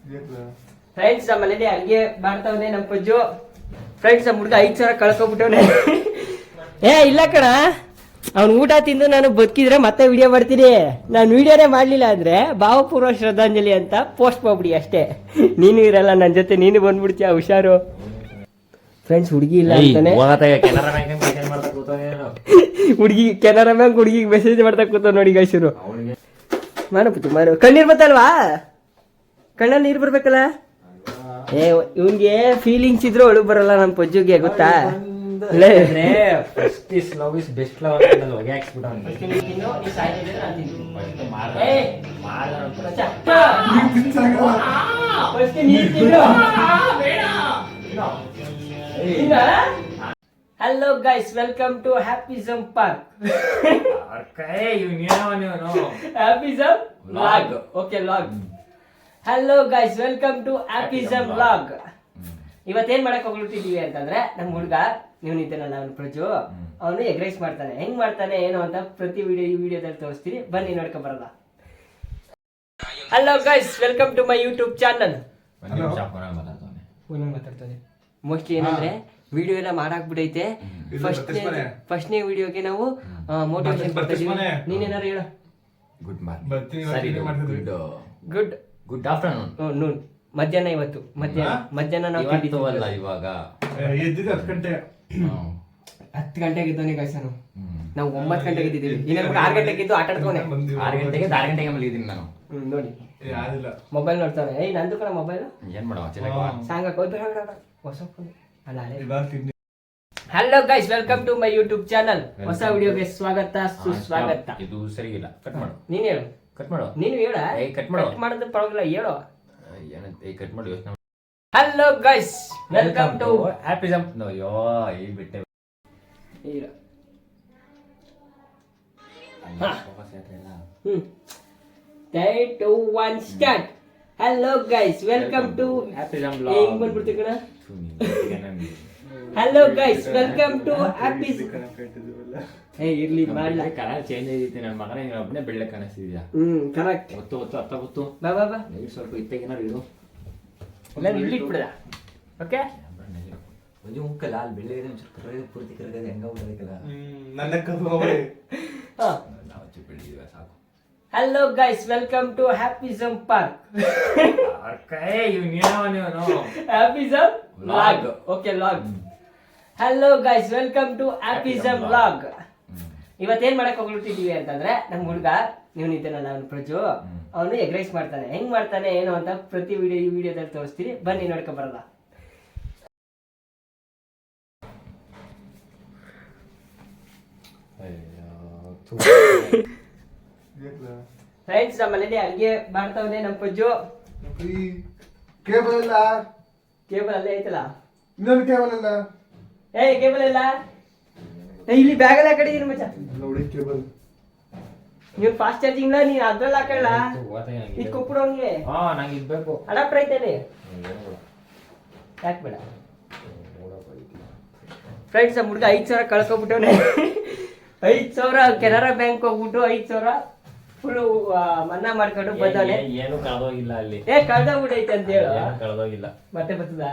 Friends ನಮ್ಮ ಮನೇಲಿ ಅಡಿಗೆ ಮಾಡ್ತಾವನೆ ನಮ್ಮ ಪಜ್ಜು. ಫ್ರೆಂಡ್ಸ್ ನಮ್ಮ ಹುಡುಗ 5,000 ಕಳ್ಕೊಬಿಟ್ಟವನೆ. ಇಲ್ಲ ಕಣ, ಅವ್ನು ಊಟ ತಿಂದು ನಾನು ಬದುಕಿದ್ರೆ ಮತ್ತೆ ವಿಡಿಯೋ ಮಾಡ್ತೀನಿ. ನಾನು ವಿಡಿಯೋನೇ ಮಾಡ್ಲಿಲ್ಲ ಅಂದ್ರೆ ಭಾವಪೂರ್ವ ಶ್ರದ್ಧಾಂಜಲಿ ಅಂತ ಪೋಸ್ಟ್ ಮಾಡ್ಬಿಡಿ ಅಷ್ಟೇ. ನೀನು ಇರಲ್ಲ ನನ್ನ ಜೊತೆ, ನೀನು ಬಂದ್ಬಿಡ್ತೀಯ, ಹುಷಾರು. ಫ್ರೆಂಡ್ಸ್ ಹುಡುಗಿ ಇಲ್ಲ ಅಂತಾನೆ, ಹುಡುಗಿ ಕೆನರಾ ಬ್ಯಾಂಕ್ ಹುಡುಗಿಗೆ ಮೆಸೇಜ್ ಮಾಡ್ತಾ ಕೂತ ನೋಡಿ ಗೈಸರು. ಮಾಡು ಕಣ್ಣೀರ್ ಬರ್ತಲ್ವಾ, ಕಣ್ಣಲ್ಲಿ ನೀರು ಬರ್ಬೇಕಲ್ಲ. ಇವನ್ಗೆ ಫೀಲಿಂಗ್ಸ್ ಇದ್ರು ಒಳಗ್ ಬರಲ್ಲ ನಮ್ಮ ಪಜ್ಜುಗೆ, ಗೊತ್ತಾ? Hello guys, welcome to Happyism park. Happyism vlog. Okay vlog. Hello guys, welcome to Happyism vlog. ಇವತ್ತೇನ್ ಮಾಡಕ್ ಹೋಗ್ಬಿಟ್ಟಿದೀವಿ ಅಂತಂದ್ರೆ, ನಮ್ ಹುಡುಗ ನೀವು ನಿಂತನಲ್ಲ ಅವ್ನು ಪ್ರಜು, ಅವನು ಎಗ್ ರೈಸ್ ಮಾಡ್ತಾನೆ. ಹೆಂಗ್ ಮಾಡ್ತಾನೆ ಏನು ಅಂತ ಪ್ರತಿ ಈ ವಿಡಿಯೋದಲ್ಲಿ ತೋರಿಸ್ತೀನಿ, ಬನ್ನಿ ನೋಡ್ಕೊ ಬರಲ್ಲ. Hello guys, welcome to my YouTube channel. ಮಾತಾಡ್ತಾನೆ ಮೋಸ್ಟ್ಲಿ ಏನಂದ್ರೆ ವಿಡಿಯೋ ಎಲ್ಲ ಮಾಡಾಕ್ಬಿಟ್ಟೈತೆ. ಫಸ್ಟ್ನೇ ವಿಡಿಯೋಗೆ ನಾವು ಮೋಟಿವೇಶನ್ ಕೊಡ್ತಾ ಇದೀವಿ. ನೀನೇನಾರು ಹೇಳು. ಗುಡ್ ಮಾರ್ನಿಂಗ್, ಗುಡ್ ಆಫ್ಟರ್ನೂನ್, ಮಧ್ಯಾಹ್ನ. ಇವತ್ತು ಮಧ್ಯಾಹ್ನ ನಾವು ಇವಾಗ 10 ಗಂಟೆಗೆ ಇದ್ದಾನೆ ಗೈಸ್. ನಾವು 9 ಗಂಟೆಗೆ ಇದ್ದೀವಿ. 6 ಗಂಟೆಗೆ ಇದ್ದು ಆಟ ಆಡ್ತಾನೆ. 6 ಗಂಟೆಗೆ ಮಲಗಿದ್ದೀನಿ ನಾನು. ನೋಡಿ ಮೊಬೈಲ್ ನೋಡ್ತಾನೆ. ನಂದು ಕೂಡ ಮೊಬೈಲ್ ಏನ್ ಮಾಡುವ ಸಾಂಗ್ ಹೊಸ ಫೋನ್ ಅಲ್ಲ. Hello guys, welcome to my YouTube channel. ಹೊಸ ವಿಡಿಯೋಗೆ ಸ್ವಾಗತ, ಸುಸ್ವಾಗತ. ಇದು ಸರಿಗಿಲ್ಲ, ಕಟ್ ಮಾಡು. ನೀನ್ ಹೇಳು. ಕಟ್ ಮಾಡು. ನೀನು ಹೇಳ. ಕಟ್ ಮಾಡು. ಮಾಡೋದು ಪರವಾಗಿಲ್ಲ, ಹೇಳು. ಕಟ್ ಮಾಡಿ ಯೋಚನೆ. Hello guys, welcome to Happyism. ಅಯ್ಯೋ ಈ ಬಿಟ್ಟೆ. Three, 2, 1 start. Hello guys, welcome to Happism Vlog. ಹೆಂಗ್ ಬಂದ್ಬಿಡ್ತಿ ಕಣ. Hello guys, welcome to Happism. ಇರ್ಲಿ ಮಾಡಲ್ಲ. ಕಲರ್ ಚೇಂಜ್ ಆಗೈತೆ. ನನ್ನ ಮಗನ ನೀನು ಒಬ್ಬನೇ ಬೆಳ್ಳೆ ಕಾಣಿಸ್ತಿದ್ಯಾ. ಕರೆಕ್ಟ್. ಒತ್ತು ಅರ್ಥ ಗೊತ್ತು. ಬಾ ನೀವು ಸ್ವಲ್ಪ ಇತ್ತಾಗೇನಾರು ಇಡು. ಇಲ್ಲ ಇಲ್ಲಿ ಇಟ್ಬಿಡ. ಓಕೆ. ಒಂದು ಮುಕ್ಕಲ್ಲ ಅಲ್ಲಿ ಬೆಳ್ಳೆ ಇದೆ, ಒಂಚೂರು ಕರ್ರಗೆ ಪೂರ್ತಿ ಕರ್ರಗೆ ಹೆಂಗ ಬಿಡಬೇಕಲ್ಲ. ನನ್ನ ಕರ್ಕೊಂಡ್ರೆ ನಾವು ಚೂರು ಬೆಳ್ಳಿದೀವ ಸಾಕು. Hello guys, welcome to Happyism park. Happyism vlog. Okay vlog. Hello guys, welcome to Happyism vlog. ಇವತ್ತೇನ್ ಮಾಡಕ್ ಹೋಗ್ಬಿಟ್ಟಿದೀವಿ ಅಂತಂದ್ರೆ, ನಮ್ ಹುಡುಗ ನೀವು ನಿಂತನಲ್ಲ ಅವ್ನು ಪ್ರಜು, ಅವನು ಎಗ್ ರೈಸ್ ಮಾಡ್ತಾನೆ. ಹೆಂಗ್ ಮಾಡ್ತಾನೆ ಏನು ಅಂತ ಪ್ರತಿ ಈ ವಿಡಿಯೋದಲ್ಲಿ ತೋರಿಸ್ತೀನಿ, ಬನ್ನಿ ನೋಡ್ಕೊ ಬರಲ್ಲ. ಫ್ರೆಂಡ್ಸ್ ನಮ್ಮ ಮನೇಲಿ ಅಡಿಗೆ ಮಾಡ್ತಾವನೆ ನಮ್ಮ ಪಜ್ಜು. ಕೇಬಲ್ ಇಲ್ಲ. ಕೇಬಲ್ ಅಲ್ಲೇ ಐತಲ್ಲ. ಇನ್ನೊಂದು ಕೇಬಲ್ ಇಲ್ಲ. ಕೇಬಲ್ ಇಲ್ಲ. ಇಲ್ಲಿ ಬ್ಯಾಗ್ ಎಲ್ಲ ಕಡೆ ಮಚ್ಚ. ನೋಡಿ ಕೇಬಲ್. ನೀವು ಫಾಸ್ಟ್ ಚಾರ್ಜಿಂಗ್ ನೀನ್ ಅದ್ರಲ್ಲಿ ಹಾಕಲ್ಲ. ಇದು ಕೊಟ್ಬಿಡು ಅವ್ನಿಗೆ. ನಂಗೆ ಇದ್ಬೇಕು. ಅಡಾಪ್ಟರ್ ಐತೇನೆ. ಯಾಕೆ ಬೇಡ. ಫ್ರೆಂಡ್ಸ್ ನಮ್ಮ ಹುಡುಗ 5,000 ಕಳ್ಕೊಬಿಟ್ಟವನೆ. 5,000 ಕೆನರಾ ಬ್ಯಾಂಕ್ ಹೋಗ್ಬಿಟ್ಟು 5,000 ಫುಲ್ ಮನ್ನಾ ಮಾಡ್ಕೊಂಡು ಬಂದವನೆ. ಏನು ಕಳೆದೋಗಿಲ್ಲ ಅಲ್ಲಿ. ಕಳ್ದೋಗ್ಬಿಟ್ಟೈತೆ ಅಂತ ಹೇಳು. ಕಳೆದೋಗಿಲ್ಲ. ಮತ್ತೆ ಬರ್ತದ.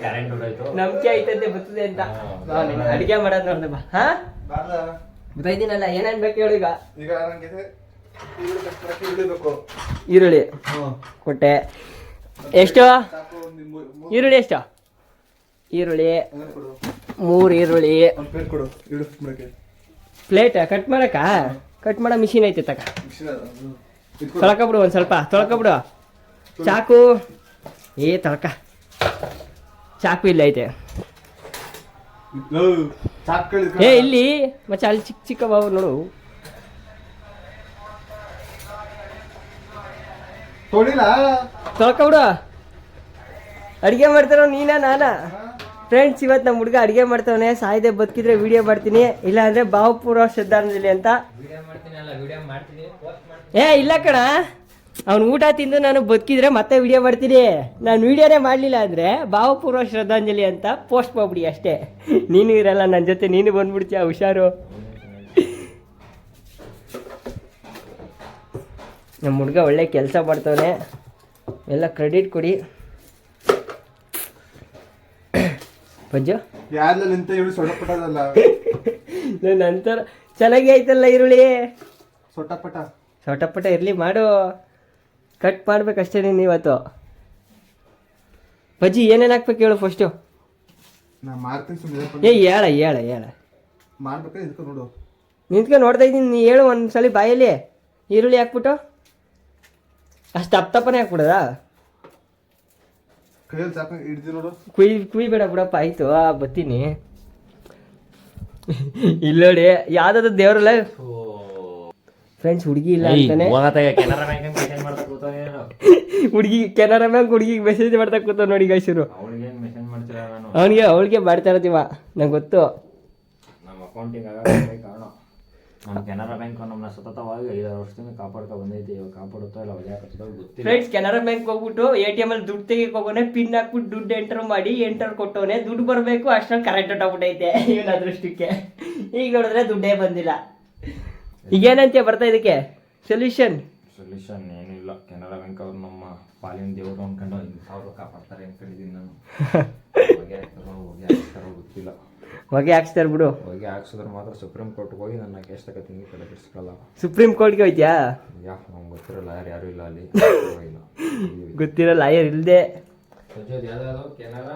ಕರೆಂಟ್ ಹೊಡೋಯ್ತು. ನಂಬಿಕೆ ಐತಂತೆ ಬರ್ತದೆ ಅಂತ. ಅಡಿಗೆ ಮಾಡೋದ್ ನೋಡ್ದೆ ಬಾ. ಬೈದಿನಲ್ಲ, ಏನೇನ್ ಬೇಕು ಹೇಳು. ಈಗ ನಂಗೆ ಈರುಳ್ಳಿ ಕೊಟ್ಟೆ. ಎಷ್ಟು ಈರುಳ್ಳಿ? ಎಷ್ಟು ಈರುಳ್ಳಿ? 3 ಈರುಳ್ಳಿ. ಪ್ಲೇಟ್ ಕಟ್ ಮಾಡಕ? ಕಟ್ ಮಾಡೋ ಮಿಷಿನ್ ಐತೆ ತಕ. ತೊಳ್ಕೊಬಿಡು, ಒಂದ್ ಸ್ವಲ್ಪ ತೊಳ್ಕೊಬಿಡು. ಚಾಕು ತೊಳ್ಕ. ಚಾಕು ಇಲ್ಲ ಐತೆ. ಇಲ್ಲಿ ಮಚ್ಚ ಅಲ್ಲಿ ಚಿಕ್ಕ ಚಿಕ್ಕ ಬಾವು ನೋಡು. ತೊಳ್ಕೊಬಿಡು. ಅಡಿಗೆ ಮಾಡ್ತಾರೋ ನೀನಾ ನಾನಾ? ಫ್ರೆಂಡ್ಸ್ ಇವತ್ತು ನಮ್ಮ ಹುಡುಗ ಅಡಿಗೆ ಮಾಡ್ತಾವನೆ. ಸಾಯ್ದೆ ಬದುಕಿದ್ರೆ ವಿಡಿಯೋ ಮಾಡ್ತೀನಿ, ಇಲ್ಲ ಅಂದ್ರೆ ಭಾವಪೂರ್ವ ಶ್ರದ್ಧಾಂಜಲಿ ಅಂತ. ಇಲ್ಲ ಕಣ, ಅವ್ನು ಊಟ ತಿಂದು ನಾನು ಬದುಕಿದ್ರೆ ಮತ್ತೆ ವಿಡಿಯೋ ಮಾಡ್ತೀನಿ. ನಾನು ವಿಡಿಯೋನೇ ಮಾಡಲಿಲ್ಲ ಅಂದರೆ ಭಾವಪೂರ್ವ ಶ್ರದ್ಧಾಂಜಲಿ ಅಂತ ಪೋಸ್ಟ್ ಮಾಡ್ಬಿಡಿ ಅಷ್ಟೇ. ನೀನು ಇರಲ್ಲ ನನ್ನ ಜೊತೆ, ನೀನು ಬಂದ್ಬಿಡ್ತೀಯ, ಹುಷಾರು. ನಮ್ಮ ಹುಡುಗ ಒಳ್ಳೆ ಕೆಲಸ ಮಾಡ್ತಾವನೆ. ಎಲ್ಲ ಕ್ರೆಡಿಟ್ ಕೊಡಿ ಪಜ್ಜು. ಯಾರ್ಲಲ್ಲಿ ನಿಂತ ಇವಳು ಸೊಟ್ಟಪಟ್ಟದಲ್ಲ. ನಂತರ ಚೆನ್ನಾಗಿ ಆಯ್ತಲ್ಲ ಈರುಳ್ಳಿ. ಸೊಟ್ಟಪಟ ಸೊಟಪಟ ಇರಲಿ ಮಾಡು, ಕಟ್ ಮಾಡ್ಬೇಕಷ್ಟೇ ನೀನು ಇವತ್ತು. ಪಜ್ಜಿ ಏನೇನು ಹಾಕ್ಬೇಕು ಹೇಳು ಫಸ್ಟು. ನಾ ಮಾಡ್ತೀನಿ ಸುಮ್ಮನೆ. ಹೇಳ ಹೇಳ ಹೇಳ. ಮಾಡ್ಬೇಕಾ ಇದಕ್ಕೆ ನೋಡು. ನಿಂತ್ಕೊಂಡು ನೋಡ್ತಾ ಇದ್ದೀನಿ, ನೀ ಹೇಳು ಒಂದ್ಸಲಿ ಬಾಯಲ್ಲಿ. ಈರುಳ್ಳಿ ಹಾಕ್ಬಿಟ್ಟು ಅಷ್ಟು ತಪ್ಪನೆ ಹಾಕ್ಬಿಡೋದಾ? ಕೈಯಲ್ಲಿ ಸಾಕು ಹಿಡ್ದು ನೋಡು. ಕುಯ್ಬೇಡ ಬಿಡಪ್ಪ, ಆಯ್ತು ಬರ್ತೀನಿ. ಇಲ್ಲ ನೋಡಿ ಯಾವ್ದಾದ್ರು ದೇವ್ರಲ್ಲ ಫ್ರೆಂಡ್ಸ್, ಹುಡುಗಿ ಇಲ್ಲ ಅಂತಾನೆ. ಹುಡುಗಿ ಕೆನರಾ ಬ್ಯಾಂಕ್ ಹುಡುಗಿಗೆ ಮೆಸೇಜ್ ಮಾಡ್ತಾ ಕೂತ ನೋಡಿ ಗೈಸರು. ಅವಳಿಗೆ ಮಾಡ್ತಾ ಇರ್ತೀವ, ನಂಗೆ ಗೊತ್ತು. ನಮ್ಮ ಅಕೌಂಟಿಗೆ ಕಾರಣ ನಮ್ಮ ಕೆನರಾ ಬ್ಯಾಂಕ್ ನಮ್ಮನ್ನ ಸತತವಾಗಿ 5 ವರ್ಷದಿಂದ ಕಾಪಾಡ್ಕೊ ಬಂದೈತಿ. ಇವಾಗ ಕಾಪಾಡುತ್ತೋ ಇಲ್ಲ ಗೊತ್ತಿಲ್ಲ. ಫ್ರೆಂಡ್ಸ್, ಕೆನರಾ ಬ್ಯಾಂಕ್ ಹೋಗ್ಬಿಟ್ಟು ATM ಅಲ್ಲಿ ದುಡ್ಡು ತೆಗಿಯಕ್ಕೆ ಹೋಗೋನೆ, ಪಿನ್ ಹಾಕ್ಬಿಟ್ಟು ದುಡ್ಡು ಎಂಟರ್ ಕೊಟ್ಟವನೆ, ದುಡ್ಡು ಬರಬೇಕು ಅಷ್ಟೊಂದು ಕರೆಕ್ಟ್ ಹೊಟ್ಟೋಗ್ಬಿಟ್ಟೈತೆ ಇವನ ಅದೃಷ್ಟಕ್ಕೆ. ಈಗ ನೋಡಿದ್ರೆ ದುಡ್ಡೇ ಬಂದಿಲ್ಲ. ಈಗೇನಂತೆ ಬರ್ತಾ ಇದಕ್ಕೆ ಸೊಲ್ಯೂಷನ್ ಏನಿಲ್ಲ. ಕೆನರಾ ಬ್ಯಾಂಕ್ ಅವ್ರು ನಮ್ಮ ಪಾಲಿನ ದೇವರು ಅನ್ಕೊಂಡು 5,000 ಕಾಪಾಡ್ತಾರೆ ಅನ್ಕೊಂಡಿದ್ದೀನಿ ನಾನು. ಗೊತ್ತಿಲ್ಲ. ಹೊಗೆ ಹಾಕ್ಸ್ತಾರೆ ಬಿಡು. ಹೊಗೆ ಹಾಕ್ಸಿದ್ರೆ ಮಾತ್ರ ಸುಪ್ರೀಂ ಕೋರ್ಟ್ಗೆ ಹೋಗಿ ನನ್ನ ಕೇಸ್ ತಗೋತೀನಿ, ಕಡೆ ಬಿಡಿಸ್ಕೊಳ್ಳಲ್ಲ. ಸುಪ್ರೀಂ ಕೋರ್ಟ್ಗೆ ಹೋಯ್ತ್ಯಾ? ನಮ್ಗೆ ಗೊತ್ತಿರೋ ಲಾಯರ್ ಯಾರು ಇಲ್ಲ ಅಲ್ಲಿ. ಗೊತ್ತಿರೋ ಲಾಯರ್ ಇಲ್ಲದೆ ಯಾವ್ದಾದ್ರು ಕೆನರಾ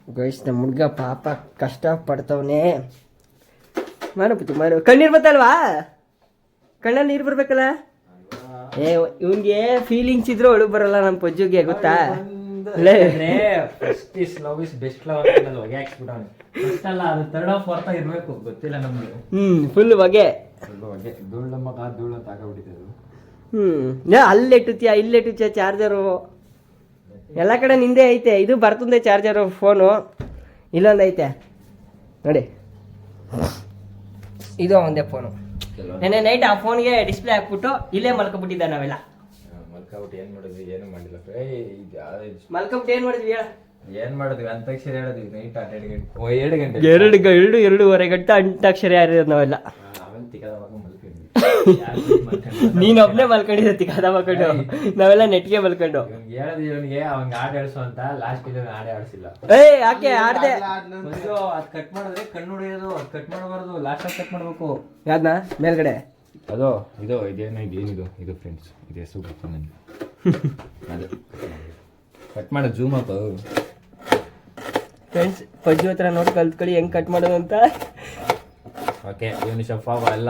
ಗೈಸ್, ನಮ್ಮ ಹುಡ್ಗ ಪಾಪ ಕಷ್ಟ ಪಡ್ತವನೆ. ಮಾಡು ಕಣ್ಣೀರು ಬರ್ತಲ್ವಾ? ಕಣ್ಣಲ್ಲಿ ನೀರು ಬರ್ಬೇಕಲ್ಲ. ಇವನ್ಗೆ ಫೀಲಿಂಗ್ಸ್ ಇದ್ರು ಒಳಗೆ ಬರಲ್ಲ ನಮ್ಮ ಪಜ್ಜುಗೆ, ಗೊತ್ತಾ? First is love is best love ಹೊಗೆ ಹಾಕ್ಸ್ಬಿಟ್ಟವನು. ಫಸ್ಟ್ ಅಲ್ಲ, ಅದು ಥರ್ಡ್ ಆಫ್ ಫೋರ್ತ್ ಇರ್ಬೇಕು, ಗೊತ್ತಿಲ್ಲ ನಮ್ಗೆ. ಫುಲ್ ಹೊಗೆ ಧೂಳ ಮಗ ಧೂಳ ತಾಕಬಿಟ್ಟಿದೆ. ಅಲ್ಲೆಟ್ಟುತ್ತೀಯ ಚಾರ್ಜರು ಎಲ್ಲ ಕಡೆ ನಿಂದೆ ಐತೆ. ಇದು ಬರ್ತಂದೆ ಚಾರ್ಜರು, ಫೋನು ಇಲ್ಲೊಂದು ಐತೆ ನೋಡಿ, ಇದು ಒಂದೇ ಫೋನು. ನೆನ್ನೆ ನೈಟ್ ಆ ಫೋನ್ಗೆ ಡಿಸ್ಪ್ಲೇ ಹಾಕ್ಬಿಟ್ಟು ಇಲ್ಲೇ ಮಲ್ಕೊಬಿಟ್ಟಿದ್ದ ನಾವೆಲ್ಲ. ಮಲ್ಕೊಬಿಟ್ಟು ಏನು ಮಾಡಿದ್ವಿ? ಏನು ಮಾಡಿಲ್ಲ. ಮಲ್ಕೊಬಿಟ್ಟು ಏನು ಮಾಡಿದ್ವಿ ಹೇಳ? ಏನು ಮಾಡಿದ್ವಿ? ಅಂತಾಕ್ಷರಿ ಹೇಳಿದ್ವಿ ನೈಟ್ 2 ಗಂಟೆ 2:30 ಗಂಟೆ ಅಂತಾಕ್ಷರಿ ಆಡಿರೋದು ನಾವೆಲ್ಲ. ಆಮೇಲೆ ತಿಕ್ಕದವಾಗ ಮಲ್ಕೊಂಡ್ವಿ. ನೀನ್ ಒಬ್ನೇ ಮಲ್ಕೊಂಡಿದ್ದೆ ತಿಕ್ಕದ ಮಲ್ಕೊಂಡು, ನಾವೆಲ್ಲ ನೆಟ್ಗೆ ಮಲ್ಕೊಂಡು. ಹೇಳಿದ್ವಿ ಇವನಿಗೆ, ಅವ್ನಿಗೆ ಆಡ ಆಡಿಸು ಅಂತ. ಲಾಸ್ಟ್ ಆಡೇ ಆಡಿಸಿಲ್ಲ. ಯಾಕೆ ಆಡ್ದೆ? ಅದು ಕಟ್ ಮಾಡಿದ್ರೆ ಕಣ್ಣು ಹೊಡೆಯೋದು, ಅದು ಕಟ್ ಮಾಡಬಾರ್ದು, ಲಾಸ್ಟ್ ಕಟ್ ಮಾಡ್ಬೇಕು. ಯಾವ್ದನ್ನ ಮೇಲ್ಗಡೆ? ಅದು ಇದೇನಿದು ಇದು ಫ್ರೆಂಡ್ಸ್, ಇದು ಹೆಸರು ಗೊತ್ತು ನನಗೆ. ಅದು ಕಟ್ ಮಾಡೋದು ಜೂಮ್ ಅಪ್. ಫ್ರೆಂಡ್ಸ್, ಪಜ್ಜು ಹತ್ರ ನೋಡಿ ಕಲ್ತ್ಕೊಳ್ಳಿ ಹೆಂಗ್ ಕಟ್ ಮಾಡೋದು ಅಂತ. ಓಕೆ, ಇವನು ಶಫ ಎಲ್ಲ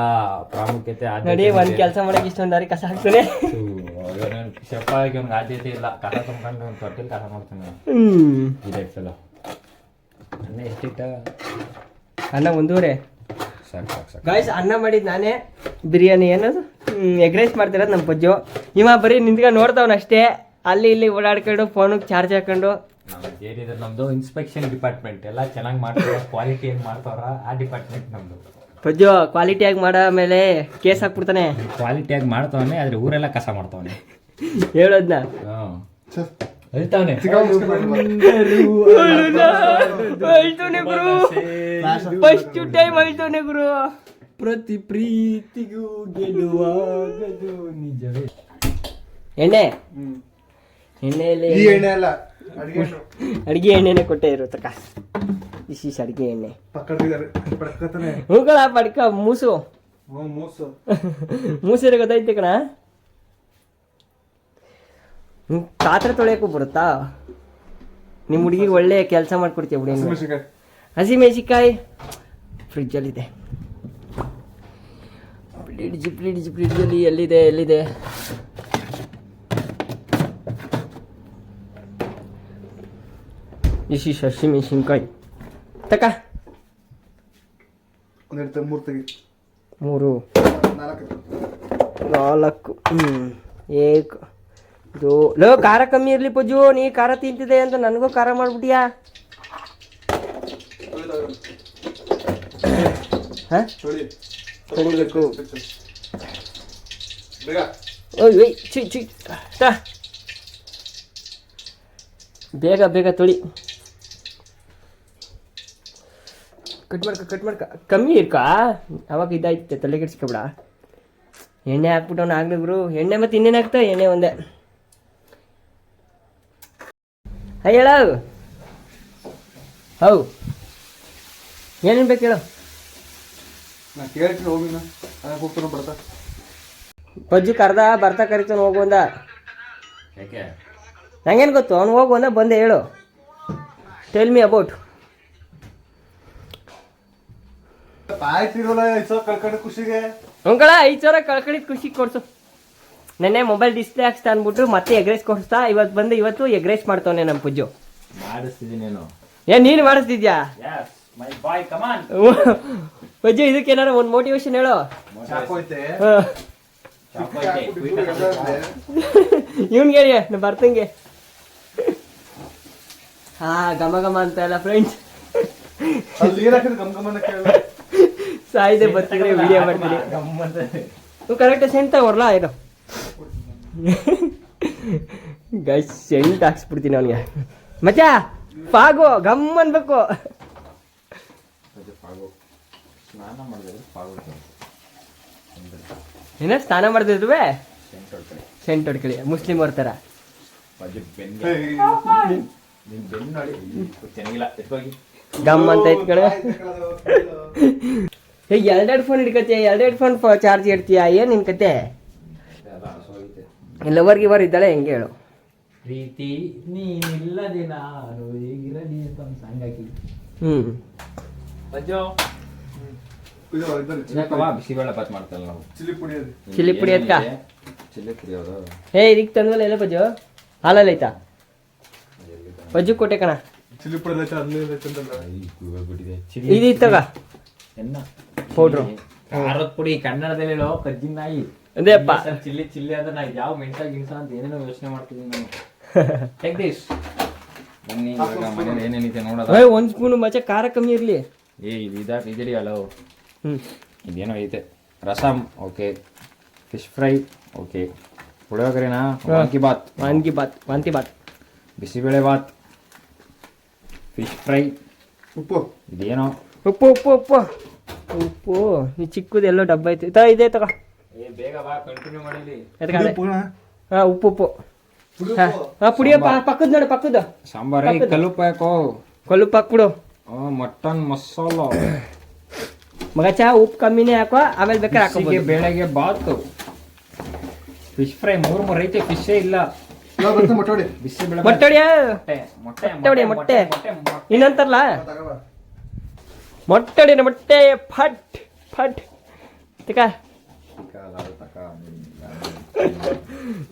ಪ್ರಾಮುಖ್ಯತೆ ನೋಡಿ. ಒಂದ್ ಕೆಲಸ ಮಾಡಕ್ಕೆ ಇಷ್ಟೊಂದು ದಾರಿ ಕಸ ಹಾಕ್ತಾನೆ. ಶಫ ಅವ್ನಿಗೆ ಆದ್ಯತೆ ಇಲ್ಲ. ಕಸ ತುಂಬ್ಕೊಂಡು ಒಂದು ತೊಟ್ಟಿಲ್ ಕಸ ಮಾಡ್ತಾನೆ. ಇದೆ ಫೆಲೋ. ಅನ್ನ ಎಷ್ಟಿಟ್ಟ? ಅನ್ನ 1:30. ಸಾಕು. ಗಾಯ್ಸ್, ಅನ್ನ ಮಾಡಿದ್ ನಾನೇ. ಬಿರಿಯಾನಿ ಏನದು ಎಗ್ ರೈಸ್ ಮಾಡ್ತಿರೋದು ನಮ್ಮ ಪಜ್ಜು. ಇವ ಬರೀ ನಿಂತ್ಕೊಂಡು ನೋಡ್ತಾವನ ಅಷ್ಟೇ, ಅಲ್ಲಿ ಇಲ್ಲಿ ಓಡಾಡ್ಕೊಂಡು ಫೋನಿಗೆ ಚಾರ್ಜ್ ಹಾಕೊಂಡು. ಏನಿದೆ ನಮ್ದು ಇನ್ಸ್ಪೆಕ್ಷನ್ ಡಿಪಾರ್ಟ್ಮೆಂಟ್, ಎಲ್ಲ ಚೆನ್ನಾಗಿ ಮಾಡ್ತಾರ, ಕ್ವಾಲಿಟಿ ಏನು ಮಾಡ್ತಾರ ಆ ಡಿಪಾರ್ಟ್ಮೆಂಟ್ ನಮ್ದು. ಪಜ್ಜು ಕ್ವಾಲಿಟಿಯಾಗಿ ಮಾಡೋ ಮೇಲೆ ಕೇಸ್ ಹಾಕ್ಬಿಡ್ತಾನೆ. ಕ್ವಾಲಿಟಿಯಾಗಿ ಮಾಡ್ತಾವನೆ, ಆದ್ರೆ ಊರೆಲ್ಲ ಕಸ ಮಾಡ್ತಾವನೆ ಹೇಳೋದ್ನ. ಅಳ್ತಾವನೆ ಗುರು, ಫಸ್ಟ್ ಟೈಮ್ ಅಳ್ತಾವನೆ ಗುರು. ಪ್ರತಿ ಪ್ರೀತಿಗೂ ಗೆಲುವಾಗದು ನಿಜವೇ. ಎಣ್ಣೆ ಎಣ್ಣೆಯಲ್ಲಿ ಈ ಎಣ್ಣೆ ಅಲ್ಲ, ಅಡಿಗೆ ಎಣ್ಣೆನೆ ಕೊಟ್ಟೆ ಇರುತ್ತಕ್ಕ. ಇಶೀಶ್ ಅಡಿಗೆ ಎಣ್ಣೆ ಪಡ್ಕತಾನೆ. ಹೂಗಳ ಪಡ್ಕ ಮೂಸು ಮೂಸಿರ ಗೊತ್ತೈತೆ ಕಣ. ಪಾತ್ರೆ ತೊಳೆಯಕ್ಕೂ ಬರುತ್ತಾ? ನಿಮ್ಮ ಹುಡುಗಿಗೆ ಒಳ್ಳೆ ಕೆಲಸ ಮಾಡ್ಕೊಡ್ತೀಯ ಹುಡುಗಿ. ಹಸಿಮೆಣಸಿಕಾಯಿ ಫ್ರಿಜ್ಜಲ್ಲಿದೆ. ಫ್ರಿಡ್ಜಲ್ಲಿ ಎಲ್ಲಿದೆ? ಇಶೀಶ್ ಹಸಿಮೆಣಸಿನ್ಕಾಯಿ ತಕ. 3 ತೆಗಿ. 3 4 ಏಕ್ ದೋ. ಲೋ, ಖಾರ ಕಮ್ಮಿ ಇರ್ಲಿ ಪಜ್ಜು. ನೀ ಖಾರ ತಿಂತಿದೆ ಅಂತ ನನಗೂ ಖಾರ ಮಾಡ್ಬಿಟ್ಟಿಯಾ? ತೊಳಿಬೇಕು. ಓಯ್ ಚಿ ಬೇಗ ತೊಳಿ. ಕಟ್ ಮಾಡ್ಕ ಕಮ್ಮಿ ಇರ್ಕ. ಅವಾಗ ಇದಾಯ್ತೆ, ತಲೆ ಕೆಡ್ಸ್ಕೊಬೇಡ. ಎಣ್ಣೆ ಹಾಕ್ಬಿಟ್ಟವನು ಆಗ್ಲಿ ಗುರು. ಎಣ್ಣೆ ಮತ್ತೆ ಇನ್ನೇನು ಹಾಕ್ತಾ? ಎಣ್ಣೆ ಒಂದೇ. ಹೇಳ ಹೌ ಏನೇನು ಬೇಕು ಹೇಳು. ನಾ ಕೇಳ್ತೀನಿ ಹೋಗಿ ನಾ ಕೂತ್ಕೊಂಡು ಬರ್ತಾ ಪಜ್ಜು ಕರ್ದ ಬರ್ತಾ ಕರಿತಾನೆ ಹೋಗು ಅಂದ. ಯಾಕೆ ನಂಗೇನು ಗೊತ್ತು, ಅವ್ನು ಹೋಗು ಅಂದ ಬಂದೆ. ಹೇಳು, ಟೆಲ್ ಮಿ ಅಬೌಟ್. ಆಯ್ತಿರೋಲ್ಲ ಕಳ್ಕೊಂಡು ಖುಷಿಗೆ ಅಂಕಳ 5,000 ಕಳ್ಕಳಿದ್ ಖುಷಿ ಕೊಡ್ಸು. ನೆನ್ನೆ ಮೊಬೈಲ್ ಡಿಸ್ಪ್ಲೇ ಹಾಕ್ಸ್ತಾ ಅಂದ್ಬಿಟ್ರು ಮತ್ತೆ ಎಗ್ರೈಸ್ ಕೊಡಿಸ್ತಾ. ಇವತ್ತು ಎಗ್ರೈಸ್ ಮಾಡ್ತವನೆ ನಮ್ಮ ಪುಜ್ಜು. ಮಾಡಿಸ್ತಿದ್ದೀನಿ ನೀನು. ಏನ್ ನೀನು ಮಾಡಿಸ್ತಿದ್ಯಾ? ಮೈ ಬಾಯ್ ಕಮಾನ್. ಪಜ್ಜು ಇದಕ್ಕೇನಾರು ಒಂದು ಮೋಟಿವೇಶನ್ ಹೇಳು. ಸಾಕೋಯ್ತೆ ಇವ್ನಿಗೆ ಹೇಳಿ ನಾ ಬರ್ತಂಗೆ. ಹಾ ಘಮ ಘಮ ಅಂತ ಅಲ್ಲ ಫ್ರೆಂಡ್ಸ್. ಅಲ್ಲಿ ನೀರ್ ಹಾಕಿದ್ರೆ ಗಮ್ ಗಮನ ಕೇಳ ಸಾಯಿದೆ ಬರ್ತಿದ್ರೆ ವಿಡಿಯೋ ಮಾಡ್ತೀನಿ. ಕರೆಕ್ಟ್ ಸೆಂಟ್ ತಗೋರ್ಲಾ ಇದು ಗೈಸ್. ಸೆಂಟ್ ಹಾಕ್ಸ್ಬಿಡ್ತೀನಿ ಅವನಿಗೆ. ಮಚ್ಚ ಪಾಗು ಗಮ್ ಅನ್ಬೇಕು. ಸ್ನಾನ ಮಾಡಿದ್ರೆ ಏನ ಸ್ನಾನ ಮಾಡ್ದಿದ್ರುವೆ ಸೆಂಟ್ ಹೊಡ್ಕೊಳ್ಳಿ ಮುಸ್ಲಿಂ ಅವ್ರ ಥರ. ಬೆನ್ನು ನೋಡಿ ಚೆನ್ನಾಗಿಲ್ಲ, ಎತ್ಕೋಗಿ ಗಮ್ ಅಂತ ಇಟ್ಕೊಳ್ಳ. ಎರಡೆರಡು ಫೋನ್ ಹಿಡ್ಕತ್ತೀಯ, ಎರಡೆರಡು ಫೋನ್ ಚಾರ್ಜ್ ಇಡ್ತೀಯ, ಏನ್ ನಿನ್ ಕತೆ? ಲವರ್ ಗಿವರ್ ಇದ್ದಾಳೆ ಹೆಂಗೆ ಹೇಳು? ಪ್ರೀತಿ ನೀನಿಲ್ಲದೆ ನಾನು ಹೇಗಿರಲಿ ಅಂತ ಒಂದು ಸಾಂಗ್ ಹಾಕಿ. ಬಜ್ಜೋ ಬಿಸಿಬೇಳೆ ಬಾತ್ ಮಾಡ್ತಲ್ಲ ನಾವು. ಚಿಲ್ಲಿ ಪುಡಿ ಅದು ಚಿಲ್ಲಿ ಪುಡಿ ಅದ್ಕ ಚಿಲ್ಲಿ ಪುಡಿ ಅದು. ಇದಕ್ಕೆ ತಂದ್ವಲ್ಲ ಎಲ್ಲ ಬಜ್ಜು ಹಾಲಲ್ಲಿ ಐತಾ? ಬಜ್ಜು ಕೊಟ್ಟೆ ಕಣ. ಚಿಲ್ಲಿ ಪುಡಿ ಎಲ್ಲ ಅಲ್ಲೇ ಚಂದಲ್ಲ ಇದು ಇತ್ತಗ ಎನ್ನ ಪೌಡ್ರು ಖಾರದ ಪುಡಿ ಕನ್ನಡದಲ್ಲಿ ಹೇಳೋ ಕಜ್ಜಿನ ನಾಯಿ. ಅದೇ ಅಪ್ಪ ಚಿಲ್ಲಿ ಚಿಲ್ಲಿ ಅಂದ್ರೆ ನಾ ಯಾವ ಮೆಣಸ ಗಿಣಸ ಅಂತ ಏನೇನೋ ಯೋಚನೆ ಮಾಡ್ತಿದ್ದೀನಿ ನಾನು. Take this. ಬನ್ನಿ ಇವಾಗ ಮನೇಲಿ ಏನೇನಿದೆ ನೋಡೋದ. ಒಂದ್ ಸ್ಪೂನ್ ಮಚ್ಚ ಖಾರ ಕಮ್ಮಿ ಇರ್ಲಿ. ಇದೆಯಲ್ಲ ಇದೇನೋ ಐತೆ. Rasam okay, fish fry okay, ಪುಳಿಯೋಗರೆನಾ, ವಾಂತಿ ಬಾತ್, ಬಿಸಿಬೇಳೆ ಬಾತ್, ಫಿಶ್ ಫ್ರೈ, ಉಪ್ಪು ಇದೇನೋ ಉಪ್ಪು ಉಪ್ಪು ಉಪ್ಪು ಉಪ್ಪು ಈ ಚಿಕ್ಕದು ಎಲ್ಲೋ ಡಬ್ಬ ಐತೆ ಇದೆ ತಗ. ಬೇಗ ಬಾ, ಕಂಟಿನ್ಯೂ ಮಾಡಿಲಿ. ಹಾ ಉಪ್ಪು ಉಪ್ಪು ಹಾ ಪುಡಿಯಪ್ಪ ಪಕ್ಕದ ನೋಡು ಪಕ್ಕದ ಸಾಂಬಾರ್ ಕಲ್ಲುಪ್ಪ ಯಾಕೋ ಕಲ್ಲುಪ್ಪ ಹಾಕ್ಬಿಡು. ಮಟನ್ ಮಸಾಲ ಮಗಚ ಉಪ್ಪು ಕಮ್ಮಿನೇ ಹಾಕೋ, ಆಮೇಲೆ ಬೇಕಾದ್ರೆ ಹಾಕೋಬಹುದು. ಬೇಳೆಗೆ ಬಾತು, ಫಿಶ್ ಫ್ರೈ ಮೂರು ಐತೆ, ಫಿಶೇ ಇಲ್ಲ. ಮೊಟ್ಟೆ ಬಿಸಿಬೇಳೆ ಮೊಟ್ಟೆ ಮೊಟ್ಟೆ ಮೊಟ್ಟೆ ಇನ್ನಂತಾರಲ್ಲ ಮೊಟ್ಟೆ ಮೊಟ್ಟೆ ಫಟ್ ಫಟ್ ತಿಕ್ಕ.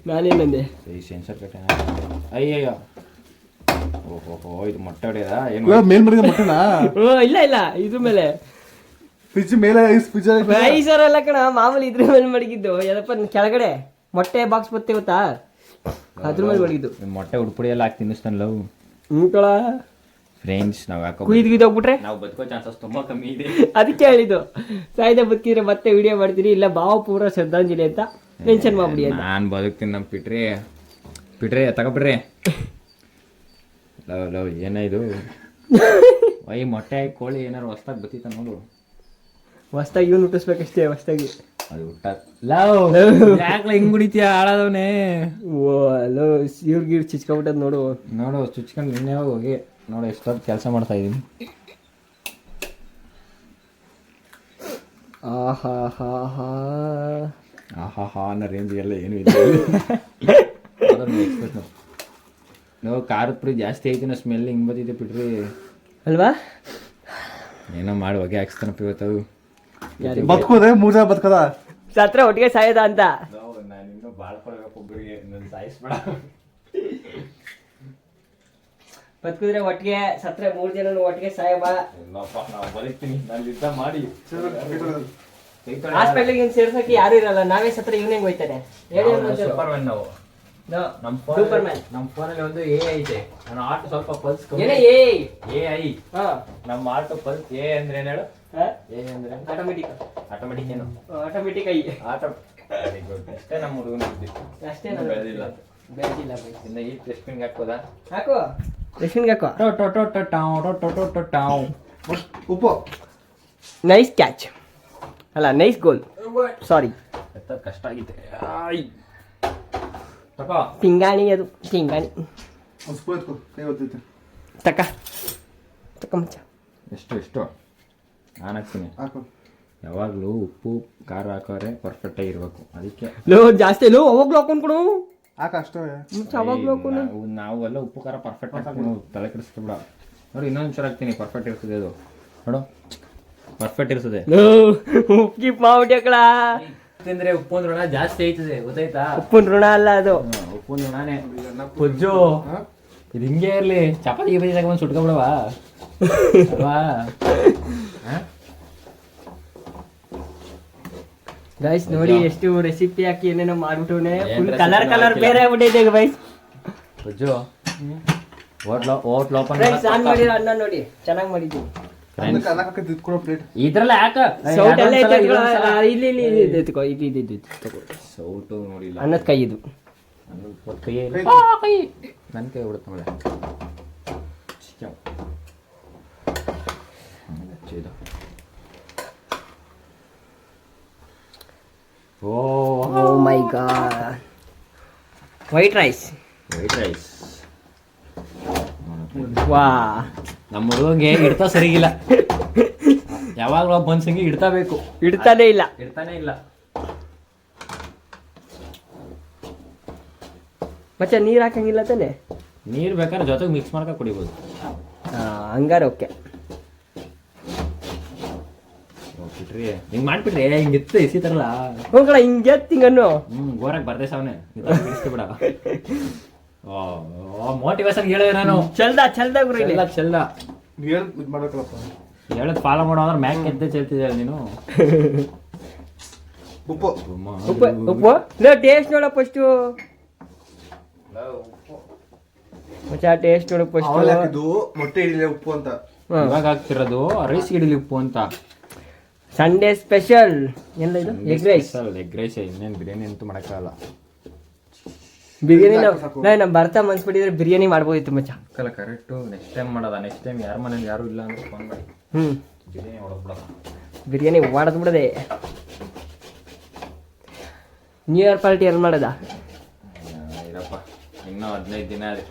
ನಾನೇನಂದೆ ಸೆನ್ಸರ್ ಕಟ್ಟೆ ಅಯ್ಯಯ್ಯೋ. ಓಹೋ ಇದು ಮೊಟ್ಟೆ ಹೊಡೆಯದ ಏನು? ಮೇಲ್ ಮಾಡಿದ ಮೊಟ್ಟೆನಾ? ಇಲ್ಲ ಇಲ್ಲ ಇದ್ರ ಮೇಲೆ ಫ್ರಿಜ್ ಮೇಲೆ ಐಸರ್ ಅಲ್ಲ ಕಣ, ಮಾಮೂಲಿ ಇದ್ರ ಮೇಲೆ ಮಡಗಿದ್ದು. ಯದಪ್ಪ ಕೆಳಗಡೆ ಮೊಟ್ಟೆ ಬಾಕ್ಸ್ ಬತ್ತೆ ಗೊತ್ತಾ, ಅದ್ರ ಮೇಲೆ ಮಡಗಿದ್ದು. ಮೊಟ್ಟೆ ಉಡ್ಪುಡಿ ಎಲ್ಲ ಹಾಕಿ ತಿನ್ನಿಸ್ತಾನಲ್ಲ ಹ್ಞೂಕಳ ಫ್ರೆಂಡ್ಸ್. ನಾವು ಹಾಕೋ ಕುಯ್ದೋಗ್ಬಿಟ್ರೆ ನಾವು ಬದುಕೋ ಚಾನ್ಸಸ್ ತುಂಬಾ ಕಮ್ಮಿ ಇದೆ. ಅದಕ್ಕೆ ಹೇಳಿದ್ದು ಸಾಯ್ದೆ ಬದುಕಿದ್ರೆ ಮತ್ತೆ ವಿಡಿಯೋ ಮಾಡ್ತೀನಿ, ಇಲ್ಲ ಭಾವ ಪೂರ ಶ್ರದ್ಧಾಂಜಲಿ ಅಂತ ಮೆನ್ಷನ್ ಮಾಡ್ಬಿಡಿ ಅಂತ. ನಾನು ಬದುಕ್ತೀನಿ. ನಮ್ಮ ಪಿಟ್ರೆ ತಗೊಬಿಡ್ರಿ. ಲವ್ ಏನಾಯ್ತು ವೈ ಮೊಟ್ಟೆ ಕೋಳಿ ಏನಾರು ಹೊಸ್ದಾಗಿ ಬತ್ತಿತ್ತ ನೋಡು. ಹೊಸ್ದಾಗಿ ಇವ್ನು ಹುಟ್ಟಿಸ್ಬೇಕಷ್ಟೇ ಹೊಸ್ದಾಗಿ. ಅದು ಹುಟ್ಟ ಲವ್ ಯಾಕಲ ಹಿಂಗ್ ಕುಡಿತೀಯ ಹಾಳಾದವನೇ. ಓ ಅಲೋ ಇವ್ರಿಗೆ ಚಿಚ್ಕೊಬಿಟ್ಟದ್ ನೋಡು. ನೋಡು ಚುಚ್ಕೊಂಡು ನಿನ್ನೆ ಹೋಗಿ ನೋಡು ಎಷ್ಟೊತ್ತು ಕೆಲಸ ಮಾಡ್ತಾ ಇದೀನಿ. ಆಹಾ ಹಾ ಹಾ ಆಹಾ ಹಾ ಅನ್ನೋ ರೇಂಜ್ ಎಲ್ಲ ಏನು ಇಲ್ಲ. ನಾವು ಖಾರದ ಪುಡಿ ಜಾಸ್ತಿ ಐತಿ, ನಾ ಸ್ಮೆಲ್ ಹಿಂಗೆ ಬತ್ತಿದೆ ಬಿಡ್ರಿ ಅಲ್ವಾ. ಏನೋ ಮಾಡಿ ಹೊಗೆ ಹಾಕ್ಸ್ತಾನಪ್ಪ ಇವತ್ತು. ಬದುಕೋದೆ ಮೂಜ ಬದುಕದ ಸತ್ರ ಒಟ್ಟಿಗೆ ಸಾಯದ ಅಂತ. ನಾನು ಇನ್ನೂ ಬಾಳ್ಕೊಳ್ಬೇಕು ಒಬ್ಬರಿಗೆ, ನನ್ನ ಸಾಯಿಸ್ಬೇಡ. ಬದುಕಿದ್ರೆ ಒಟ್ಟಿಗೆ, ಸತ್ರ 3 ಜನ ಒಟ್ಟಿಗೆ ಸಾಯಬ. ಇಲ್ಲಪ್ಪ ನಾವು ಬರೀತೀನಿ, ನಾನು ಯುದ್ಧ ಮಾಡಿ ಹಾಸ್ಪಿಟ್ಲಿಗೆ ಸೇರ್ಸಕ್ಕೆ ಯಾರು ಇರಲ್ಲ, ನಾವೇ ಸತ್ರ ಇವನೇ ಹೋಯ್ತಾನೆ. ಸೂಪರ್ಮನ್ ನಾವು. ನಮ್ಮ ಫೋನಲ್ಲಿ ಒಂದು ಎ ಐತೆ. ನಾನು ಆಟೋ ಸ್ವಲ್ಪ ಪಲ್ಸ್ ಎ ಐ. ನಮ್ಮ ಆಟೋ ಪಲ್ಸ್ ಎ ಅಂದ್ರೆ ಏನು ಹೇಳು? ಎ ಅಂದ್ರೆ ಆಟೋಮೆಟಿಕ್. ಆಟೋಮೆಟಿಕ್ ಏನು? Automatic I auto. Very good. ಅಷ್ಟೇ ನಮ್ಮ ಹುಡುಗನ ಬುದ್ಧಿ. ಅಷ್ಟೇ ಬೆಳೆದಿಲ್ಲ. ಬೆಳೆದಿಲ್ಲ. ಇನ್ನು ಈ ಟೆಸ್ಟಿಂಗ್ ಹಾಕೋದಾ? ಹಾಕು ರೆಸ್ಟಿಂಗ್ ಹಾಕು. ಉಪ್ಪು ನೈಸ್ ಕ್ಯಾಚ್ ಅಲ್ಲ, ನೈಸ್ ಗೋಲ್. ಸಾರಿ ಕಷ್ಟ ಆಗಿದೆ. ಆಯ್. ತಕೋ. ಪಿಂಗಾಣಿ ಅದು ಪಿಂಗಾಣಿ. ಒಂದು ಸ್ಪೂನ್ ಎತ್ಕೊ ಕೈ ಹೊತ್ತೈತೆ. ತಕ ಮಚ್ಚ. ಎಷ್ಟು ನಾನು ಹಾಕ್ತೀನಿ. ಹಾಕು. ಯಾವಾಗಲೂ ಉಪ್ಪು ಖಾರ ಹಾಕೋರೆ ಪರ್ಫೆಕ್ಟಾಗಿ ಇರಬೇಕು. ಅದಕ್ಕೆ ಜಾಸ್ತಿ ಅವಾಗ್ಲೂ ಹಾಕೊಂಡ್ಕೊಡು. ಹಾಕ ಅಷ್ಟೇ. ಅವಾಗ್ಲೂ ಹಾಕೊಂಡು ನಾವು ಎಲ್ಲ ಉಪ್ಪು ಖಾರ ಪರ್ಫೆಕ್ಟ್ ಹಾಕ್ತೀನಿ. ತಲೆ ಕೆಡಿಸ್ಕೊಬೇಡ. ನೋಡಿ ಇನ್ನೊಂದು ಚೂರು ಹಾಕ್ತೀನಿ. ಪರ್ಫೆಕ್ಟ್ ಇರ್ತದೆ ಅದು. ನೋಡು ಪರ್ಫೆಕ್ಟ್ ಇರ್ತದೆ. ಉಪ್ಪಿಗೆ ಮಾಡ್ಬಿಟ್ಟಕಳ. ತಿಂದ್ರೆ ಉಪ್ಪು ಋಣ ಜಾಸ್ತಿ ಐತದೆ ಗೊತ್ತಾಯ್ತಾ? ಉಪ್ಪಿನ ಋಣ ಅಲ್ಲ ಅದು, ಉಪ್ಪು ಋಣನೇ. ಪುಜ್ಜು ಇದು ಹಿಂಗೆ ಇರ್ಲಿ. ಚಪಾತಿ ಬಜ್ಜಿ ತಗೊಂಡು ಸುಟ್ಕೊಬಿಡವ ಅಲ್ವಾ? ಗೈಸ್ ನೋಡಿ ಎಷ್ಟು ರೆಸಿಪಿ ಹಾಕಿ ಏನೇನೋ ಮಾಡ್ಬಿಟ್ಟವನೆ. ಫುಲ್ ಕಲರ್ ಬೇರೆ ಆಗ್ಬಿಟ್ಟೈತೆ ಗೈಸ್. ಪುಜ್ಜು ಹೋಟ್ಲ್ ಓಪನ್ ಮಾಡಿರೋ ಅನ್ನ ನೋಡಿ ಚೆನ್ನಾಗಿ ಮಾಡಿದ್ದೀನಿ. ಇದ್ರಲ್ಲ ಯಾಕ ಸೌಟ್ ಎಲ್ಲ ಐತೆ ಇಲ್ಲಿ ಎತ್ಕೋ. ಇದು ಸೌಟು ನೋಡಿಲ್ಲ. ಅನ್ನದ ಕೈ ಇದು. ನನ್ನ ಕೈ ಬಿಡುತ್ತೆ ಮಳೆ. Oh my god. White rice. ವಾ ನಮ್ಮ ಹುಡುಗಂಗೆ ಇಡ್ತಾ ಸರಿಗಿಲ್ಲ. ಯಾವಾಗಲೂ ಮನ್ಸಂಗೆ ಇಡ್ತಾ ಬೇಕು. ಇಡ್ತಾನೆ ಇಲ್ಲ. ಮತ್ತೆ ನೀರು ಹಾಕಂಗಿಲ್ಲ ತಾನೆ? ನೀರು ಬೇಕಾದ್ರೆ ಜೊತೆಗೆ ಮಿಕ್ಸ್ ಮಾಡ್ಕೊಂಡು ಕುಡಿಬೋದು. ಹಂಗಾರೆ ಓಕೆ. ಬಿಟ್ರಿ ಹಿಂಗೆ ಮಾಡ್ಬಿಟ್ರಿ ಹಿಂಗೆ ಎತ್ತು ಎಸಿತಾರಲ್ಲ ಹೋಗಣ ಹಿಂಗೆ ಎತ್ತಿಂಗನ್ನು. ಗೋರಾಗ ಬರ್ದೆ ಸಾವನೆ ಬಿಡ. ಮೋಟಿವೇಶನ್ ಹೇಳಿದೆ ನಾನು. ಚಲ್ದ ಗುರು ಇಲ್ಲ ಚೆಲ್ದ ಮಾಡ್ಬೇಕಲ್ಲಪ್ಪ. ಹೇಳದ್ ಫಾಲೋ ಮಾಡೋ ಅಂದ್ರೆ ಮ್ಯಾಕ್ ಎದ್ದೆ ಚೆಲ್ತಿದ್ದೆ ನೀನು. ಉಪ್ಪು ಟೇಸ್ಟ್ ನೋಡ ಫಸ್ಟು. ಟೇಸ್ಟ್ ನೋಡ ಫಸ್ಟ್. ಮೊಟ್ಟೆ ಹಿಡಿಲಿ ಉಪ್ಪು ಅಂತ ಇವಾಗ ಹಾಕ್ತಿರೋದು ರೈಸ್ ಹಿಡಿಲಿ ಉಪ್ಪು ಅಂತ. ಸಂಡೇ ಸ್ಪೆಷಲ್ ಎಲ್ಲ ಇದು ಎಗ್ ರೈಸ್. ಇನ್ನೇನು ಬಿರಿಯಾನಿ ಅಂತೂ ಮಾಡೋಕ್ಕಾಗಲ್ಲ. ಬಿರಿಯಾನಿ ನಮ್ಮ ಬರ್ತಾ ಮನ್ಸ್ಬಿಟ್ಟಿದ್ರೆ ಬಿರಿಯಾನಿ ಮಾಡ್ಬೋದಿತ್ತು ಮಚ್ಚ. ಕರೆಕ್ಟು. ನೆಕ್ಸ್ಟ್ ಟೈಮ್ ಮಾಡೋದ. ನೆಕ್ಸ್ಟ್ ಟೈಮ್ ಯಾರ ಮನೇಲಿ ಯಾರು ಇಲ್ಲ ಅಂದ್ರೆ ಫೋನ್ ಮಾಡಿ ಬಿರಿಯಾನಿ ಹೊಡೆದ್ಬಿಡೋದ. ಬಿರಿಯಾನಿ ಹೊಡೆದ್ಬಿಡದೆ. ನ್ಯೂ ಇಯರ್ ಪಾರ್ಟಿ ಎಲ್ಲಿ ಮಾಡೋದ? ಇರಪ್ಪ ಇನ್ನೂ 15 ದಿನ ಅದೇ.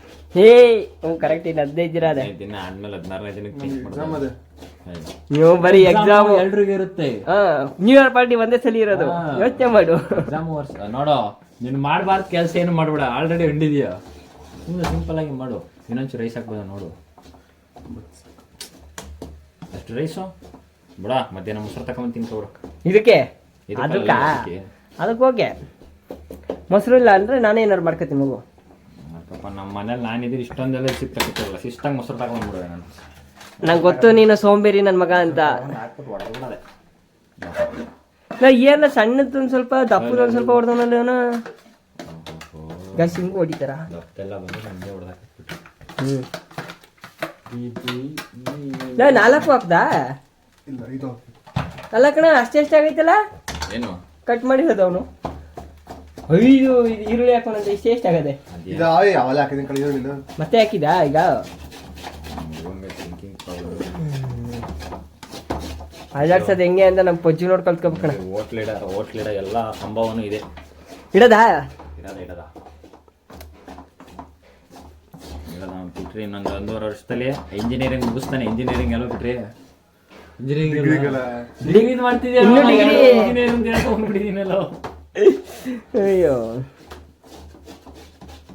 ಕರೆಕ್ಟ್ ಇನ್ನು 15 ದಿನ ಅದೇ. 15 ದಿನ ಆದ್ಮೇಲೆ 16ನೇ ದಿನಕ್ಕೆ ನೀವು ಬರೀ ಎಕ್ಸಾಮ್ ಎಲ್ರಿಗೂ ಇರುತ್ತೆ. ನ್ಯೂ ಇಯರ್ ಪಾರ್ಟಿ ಒಂದೇ ಸಲ ಇರೋದು. ಯೋಚನೆ ಮಾಡು. ಎಕ್ಸಾಮ್ ನೋಡೋ ನೀನು ಮಾಡಬಾರ್ದು ಕೆಲಸ ಏನು ಮಾಡ್ಬೇಡ. ಆಲ್ರೆಡಿ ಹಿಂಡಿದೀಯ. ಸುಮ್ಮನೆ ಸಿಂಪಲ್ ಆಗಿ ಮಾಡು. ಇನ್ನೊಂಚು ರೈಸ್ ಹಾಕ್ಬೋದ ನೋಡು. ಅಷ್ಟು ರೈಸು ಬಿಡ. ಮಧ್ಯಾಹ್ನ ಮೊಸರು ತಗೊಂಡು ತಿನ್ಕೊಬಿಡ. ಇದಕ್ಕೆ ಅದಕ್ಕೆ ಓಕೆ. ಮೊಸರು ಇಲ್ಲ ಅಂದ್ರೆ ನಾನೇ ಏನಾರು ಮಾಡ್ಕೊತೀನಿ ಮಗು. ಪಾಪ ನಮ್ಮ ಮನೇಲಿ ನಾನಿದ್ರೆ ಇಷ್ಟೊಂದೆಲ್ಲ ಸಿಕ್ತಾಗಿತ್ತಲ್ಲ. ಶಿಸ್ತಾಗಿ ಮೊಸರು ತಗೊಂಡ್ಬಿಡುವೆ ನಾನು. ನಂಗೆ ಗೊತ್ತು ನೀನು ಸೋಂಬೇರಿ ನನ್ನ ಮಗ ಅಂತ. ಹಾಕ್ಬಿಟ್ಟು ಹೊಡೆದ್ಬಿಡದೆ. ಏನ ಸಣ್ಣದ ಒಂದು ಸ್ವಲ್ಪ ದಪ್ಪದ ಒಂದು ಸ್ವಲ್ಪ ಹೊಡೆದವನ ಗಸ್ ಹಿಂಗೆ ಹೊಡಿತಾರ. ದಪ್ಪೆಲ್ಲ ಬಂದು ನಮಗೆ ಹೊಡೆದಾಕ್ಬಿಟ್ಟು 4 ಹಾಕ್ದಾ? ಇಲ್ಲ ಇದು ಅಲ್ಲ ಕಣ ಅಷ್ಟೇ ಆಗೈತಲ್ಲ. ಏನು ಕಟ್ ಮಾಡಿರೋದು ಅವನು. 5 ಈರುಳ್ಳಿ ಹಾಕೋಣಂತ ಇಷ್ಟೇ ಎಷ್ಟಾಗದೆ? ಅವೆಲ್ಲ ಹಾಕಿದ್ದೀನಿ ಕಡೆ ಈರುಳ್ಳಿ ಮತ್ತೆ ಹಾಕಿದಾ ಈಗ? ಅಲ್ಲಾಡ್ಸೋದು ಹೆಂಗೆ ಅಂತ ನಮ್ಮ ಪಜ್ಜು ನೋಡಿ ಕಲ್ತ್ಕೊಬೇಕಣ. ಹೋಟ್ಲಿಡ ಎಲ್ಲ ಸಂಭವನೂ ಇದೆ. ಇಡದಾ ಬಿಟ್ರಿ ಇನ್ನೊಂದು 1.5 ವರ್ಷದಲ್ಲಿ ಇಂಜಿನಿಯರಿಂಗ್ ಮುಗಿಸ್ತಾನೆ. ಇಂಜಿನಿಯರಿಂಗ್ ಎಲ್ಲ ಬಿಟ್ರಿ ಇಂಜಿನಿಯರಿಂಗ್ ಮಾಡ್ತಿದ್ಯಾ? ಅಯ್ಯೋ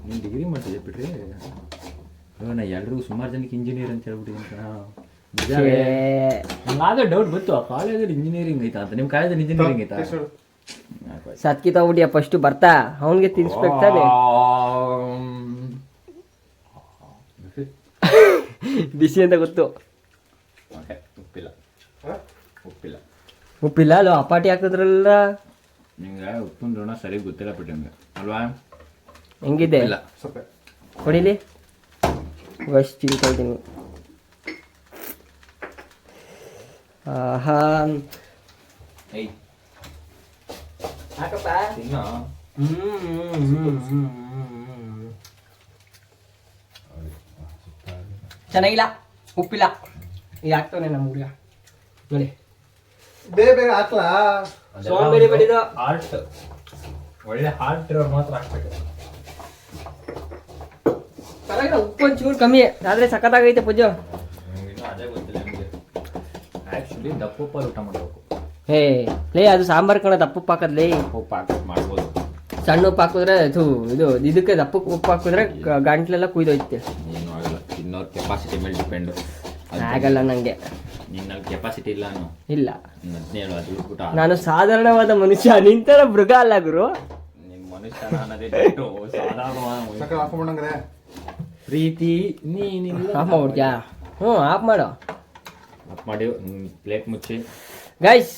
ನೀನು ಡಿಗ್ರಿ ಮಾಡ್ತಿದ್ದೆ ಬಿಟ್ರಿ. ನಾ ಎಲ್ರಿಗೂ ಸುಮಾರು ಜನಕ್ಕೆ ಇಂಜಿನಿಯರ್ ಅಂತ ಹೇಳ್ಬಿಟ್ಟಿದ್ದೀನಿ. ನಂಗಾದ್ರೆ ಡೌಟ್ ಬಂತು, ಆ ಕಾಲೇಜಲ್ಲಿ ಇಂಜಿನಿಯರಿಂಗ್ ಐತಾ ಅಂತ. ನಿಮ್ಮ ಕಾಲೇಜಲ್ಲಿ ಇಂಜಿನಿಯರಿಂಗ್ ಐತಾ? ಸತ್ಕಿ ತಗೊಬಿಟ್ಟಿಯ ಫಸ್ಟ್ ಬರ್ತಾ ಅವನಿಗೆ ತಿನ್ಸ್ಬೇಕು ತಾನೆ. ಬಿಸಿ ಅಂತ ಗೊತ್ತು. ಉಪ್ಪಿಲ್ಲ ಅಲ್ಲ ಅಪಾಟಿ ಹಾಕಿದ್ರಲ್ಲ. ನಿಂಗೆ ಉಪ್ಪಿನ ಋಣ ಸರಿ ಗೊತ್ತಿಲ್ಲ ಬಿಟ್ಟು ನಿಮ್ಗೆ ಅಲ್ವಾ? ಹೆಂಗಿದೆ ಹೊಡಿಲಿ ವಶ್ ತಿನ್ಕೊಳ್ತೀನಿ. ಆಹಾ ಚೆನ್ನಾಗಿಲ್ಲ, ಉಪ್ಪಿಲ್ಲ. ಈಗ ಆಗ್ತಾನೆ ನಮ್ಮ ಹುಡುಗ ನೋಡಿ. ಬೇಗ ಹಾಕ್ಲಾ? ಸೋಂಬೇರಿ ಬಡಿದು ಆರ್ಟ್ ಒಳ್ಳೆ ಹಾರ್ಟ್ ಇರೋರು ಮಾತ್ರ ಹಾಕ್ಬೇಕು. ಪರವಾಗಿಲ್ಲ, ಉಪ್ಪು ಒಂಚೂರು ಕಮ್ಮಿ ಆದ್ರೆ ಸಖತ್ತಾಗೈತೆ ಪೂಜು. ಇನ್ನೂ ಅದೇ ಗೊತ್ತಿಲ್ಲ ನಿಮಗೆ. ಆ್ಯಕ್ಚುಲಿ ದಪ್ಪ ಉಪ್ಪಲ್ಲಿ ಊಟ ಮಾಡಬೇಕು. ಲೇ ಅದು ಸಾಂಬಾರು ಕಣ ದಪ್ಪ ಉಪ್ಪು ಹಾಕದ್ಲೇ. ಉಪ್ಪು ಹಾಕಿ ಮಾಡ್ಬೋದು. ಸಣ್ಣ ಉಪ್ಪು ಹಾಕಿದ್ರೆ ಇದು ಇದಕ್ಕೆ ದಪ್ಪ ಉಪ್ಪು ಹಾಕಿದ್ರೆ ಗಂಟ್ಲೆಲ್ಲ ಕುಯ್ದೋಯ್ತೆ. ಏನು ಆಗಲ್ಲ, ಇನ್ನೋರ್ ಕೆಪಾಸಿಟಿ ಮೇಲೆ ಡಿಪೆಂಡು. ಆಗಲ್ಲ ನಂಗೆ. ನಿನ್ನಲ್ಲಿ ಕೆಪಾಸಿಟಿ ಇಲ್ಲ ನಾನು ಇಲ್ಲ. 17 ಅದು ಊಟ. ನಾನು ಸಾಧಾರಣವಾದ ಮನುಷ್ಯ, ನಿಂತರ ಮೃಗ ಅಲ್ಲ ಗುರು. ನಿನ್ ಮನುಷ್ಯನ ಅನ್ನೋದೇ ಬಿಟ್ಟು ಸಾಧಾರಣವಾದ ಸಕಲ ಹಾಕೊಂಡ್ಬಂದ್ರೆ ಪ್ರೀತಿ ನೀನಿಲ್ಲ. ಆಫ್ ಮಾಡ್ಬಿಡ್ತೀಯಾ? ಆಫ್ ಮಾಡು. ಆಫ್ ಮಾಡಿ ಪ್ಲೇಟ್ ಮುಚ್ಚಿ. ಗೈಸ್,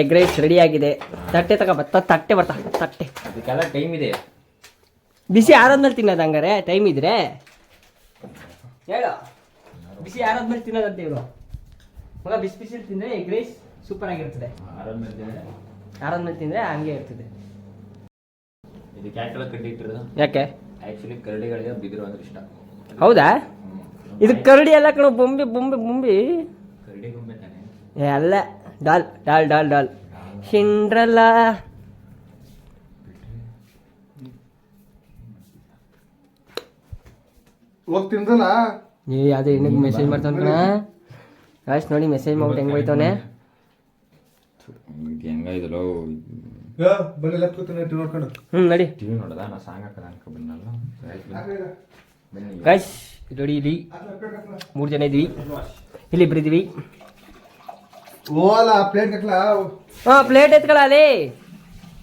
ಎಗ್ ರೈಸ್ ರೆಡಿ ಆಗಿದೆ. ತಟ್ಟೆ ತಟ್ಟೆ ತಟ್ಟೆ. ಅದಕ್ಕೆಲ್ಲ ಟೈಮ್ ಇದೆ. ಬಿಸಿ ಆರಾದ್ಮೇಲೆ ತಿನ್ನೋದು ಹಂಗಾರೆ ಟೈಮ್ ಇದ್ರೆ ಹೇಳು. ಬಿಸಿ ಆರಾದ್ಮೇಲೆ ತಿನ್ನೋದಂತ ಇವರು ಮಗ. ಬಿಸಿ ಬಿಸಿಲಿ ತಿಂದ್ರೆ ಎಗ್ ರೈಸ್ ಸೂಪರ್ ಆಗಿರ್ತದೆ. ಆರಾದ್ಮೇಲೆ ತಿಂದ್ರೆ ಹಂಗೆ ಇರ್ತದೆ. ಇದಕ್ಕೆ ಯಾಕೆಲ್ಲ ಕಡ್ಡಿ ಇಟ್ಟಿರೋದು? ಯಾಕೆ? ಆಕ್ಚುಲಿ ಕರಡಿಗಳಿಗೆ ಬಿದಿರು ಅಂದ್ರೆ ಇಷ್ಟ. ಹೌದಾ? ಇದು ಕರಡಿ ಎಲ್ಲ ಕಣ, ಬೊಂಬೆ ಕರಡಿ ಗೊಂಬೆ ತಾನೆ. ಅಲ್ಲ, doll doll doll doll Cinderella. ಹೋಗ್ತಿಂದಲ್ಲ ಅದೇ ಹೆಣ್ಣಿಗೆ ಮೆಸೇಜ್ ಮಾಡ್ತಾನ ಕಣ. ಗಾಯ್ಸ್ ನೋಡಿ, ಮೆಸೇಜ್ ಮಾಡ್ಬಿಟ್ಟು ಹೆಂಗ್ ಹೋಯ್ತವನೆ. ಹೆಂಗಾಯ್ದಲ್ಲೋ ಬಲ್ಲಿ ಕೂತಾನೆ ನೋಡ್ಕೊಂಡು. ನಡಿ. ಟಿವಿ ನೋಡದ ನಾ ಸಾಂಗ್ ಹಾಕದ ಅನ್ಕೊಂಡ್ಬಂದಲ್ಲ. ಗಾಯ್ಸ್ ನೋಡಿ, ಇಲ್ಲಿ 3 ಜನ ಇದೀವಿ, ಇಲ್ಲಿ ಇಬ್ರು ಇದೀವಿ. ಓಲ ಪ್ಲೇಟ್ ಹಾಕ್ಲಾ? ಪ್ಲೇಟ್ ಎತ್ಕೊಳ ಅಲೇ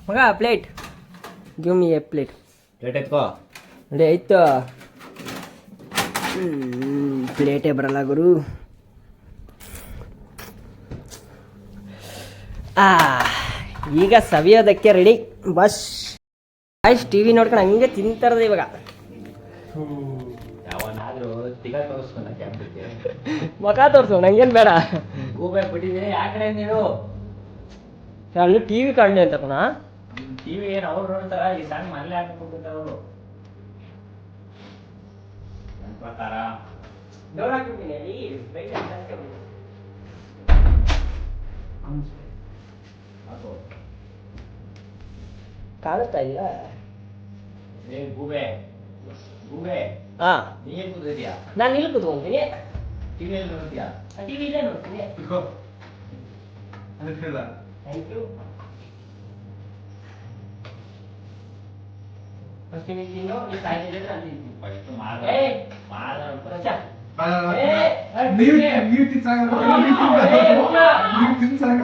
ಮಗ. Plate give me a plate. Plate ಎತ್ಕೋ. ನೋಡಿ ಆಯ್ತು. ಪ್ಲೇಟೇ ಬರಲ್ಲ ಗುರು. ಈಗ ಸವಿಯೋದಕ್ಕೆ ರೆಡಿ ಬಸ್. ಗಾಯ್ಸ್ ಟಿವಿ ನೋಡ್ಕೊಂಡು ಹಂಗೆ ತಿಂತಾರದ ಇವಾಗ. ಯಾವನಾದ್ರೂ ತಿಗ ತೋರಿಸ್ಕೊಂಡ ಕ್ಯಾಮ್ರಕ್ಕೆ ಮುಖ ತೋರ್ಸು, ನಂಗೇನು ಬೇಡ. ಗೂಬೆ ಬಿಟ್ಟಿದ್ದೀನಿ. ಯಾವ ಕಡೆ ನೀನು? ಅಲ್ಲಿ ಟಿವಿ ಕಾಣಲಿ ಅಂತ ಕಣ. ಟಿವಿ ಏನು ಅವ್ರು ನೋಡ್ತಾರ? ಈ ಸಾಂಗ್ ಮನೇಲೆ ಹಾಕೊಂಡ್ಬಿಡ್ತಾರ ಅವರು. ನನ್ನ ಪ್ರಕಾರ ಕಾಣುತ್ತಾ ಇಲ್ಲ. ಗೂಬೆ ಗೂಬೆ ನೀ ಏನ್ ಕೂತಿದ್ಯಾ? ನಾನು ಇಲ್ಲಿ ಕೂತ್ಕೊಂತೀನಿ. ಟಿವಿಯಲ್ಲಿ ನೋಡ್ತೀಯಾ? ಟಿವಿ ಇಲ್ಲೇ ನೋಡ್ತೀನಿ. Thank you. ಫಸ್ಟ್ ನೀವು ತಿನ್ನು, ನೀವು ಸಾಯ್ತಿದ್ರೆ ನಾನು ತಿಂತೀನಿ. ಫಸ್ಟ್ ನೀವು ತಿನ್ಸಾಗ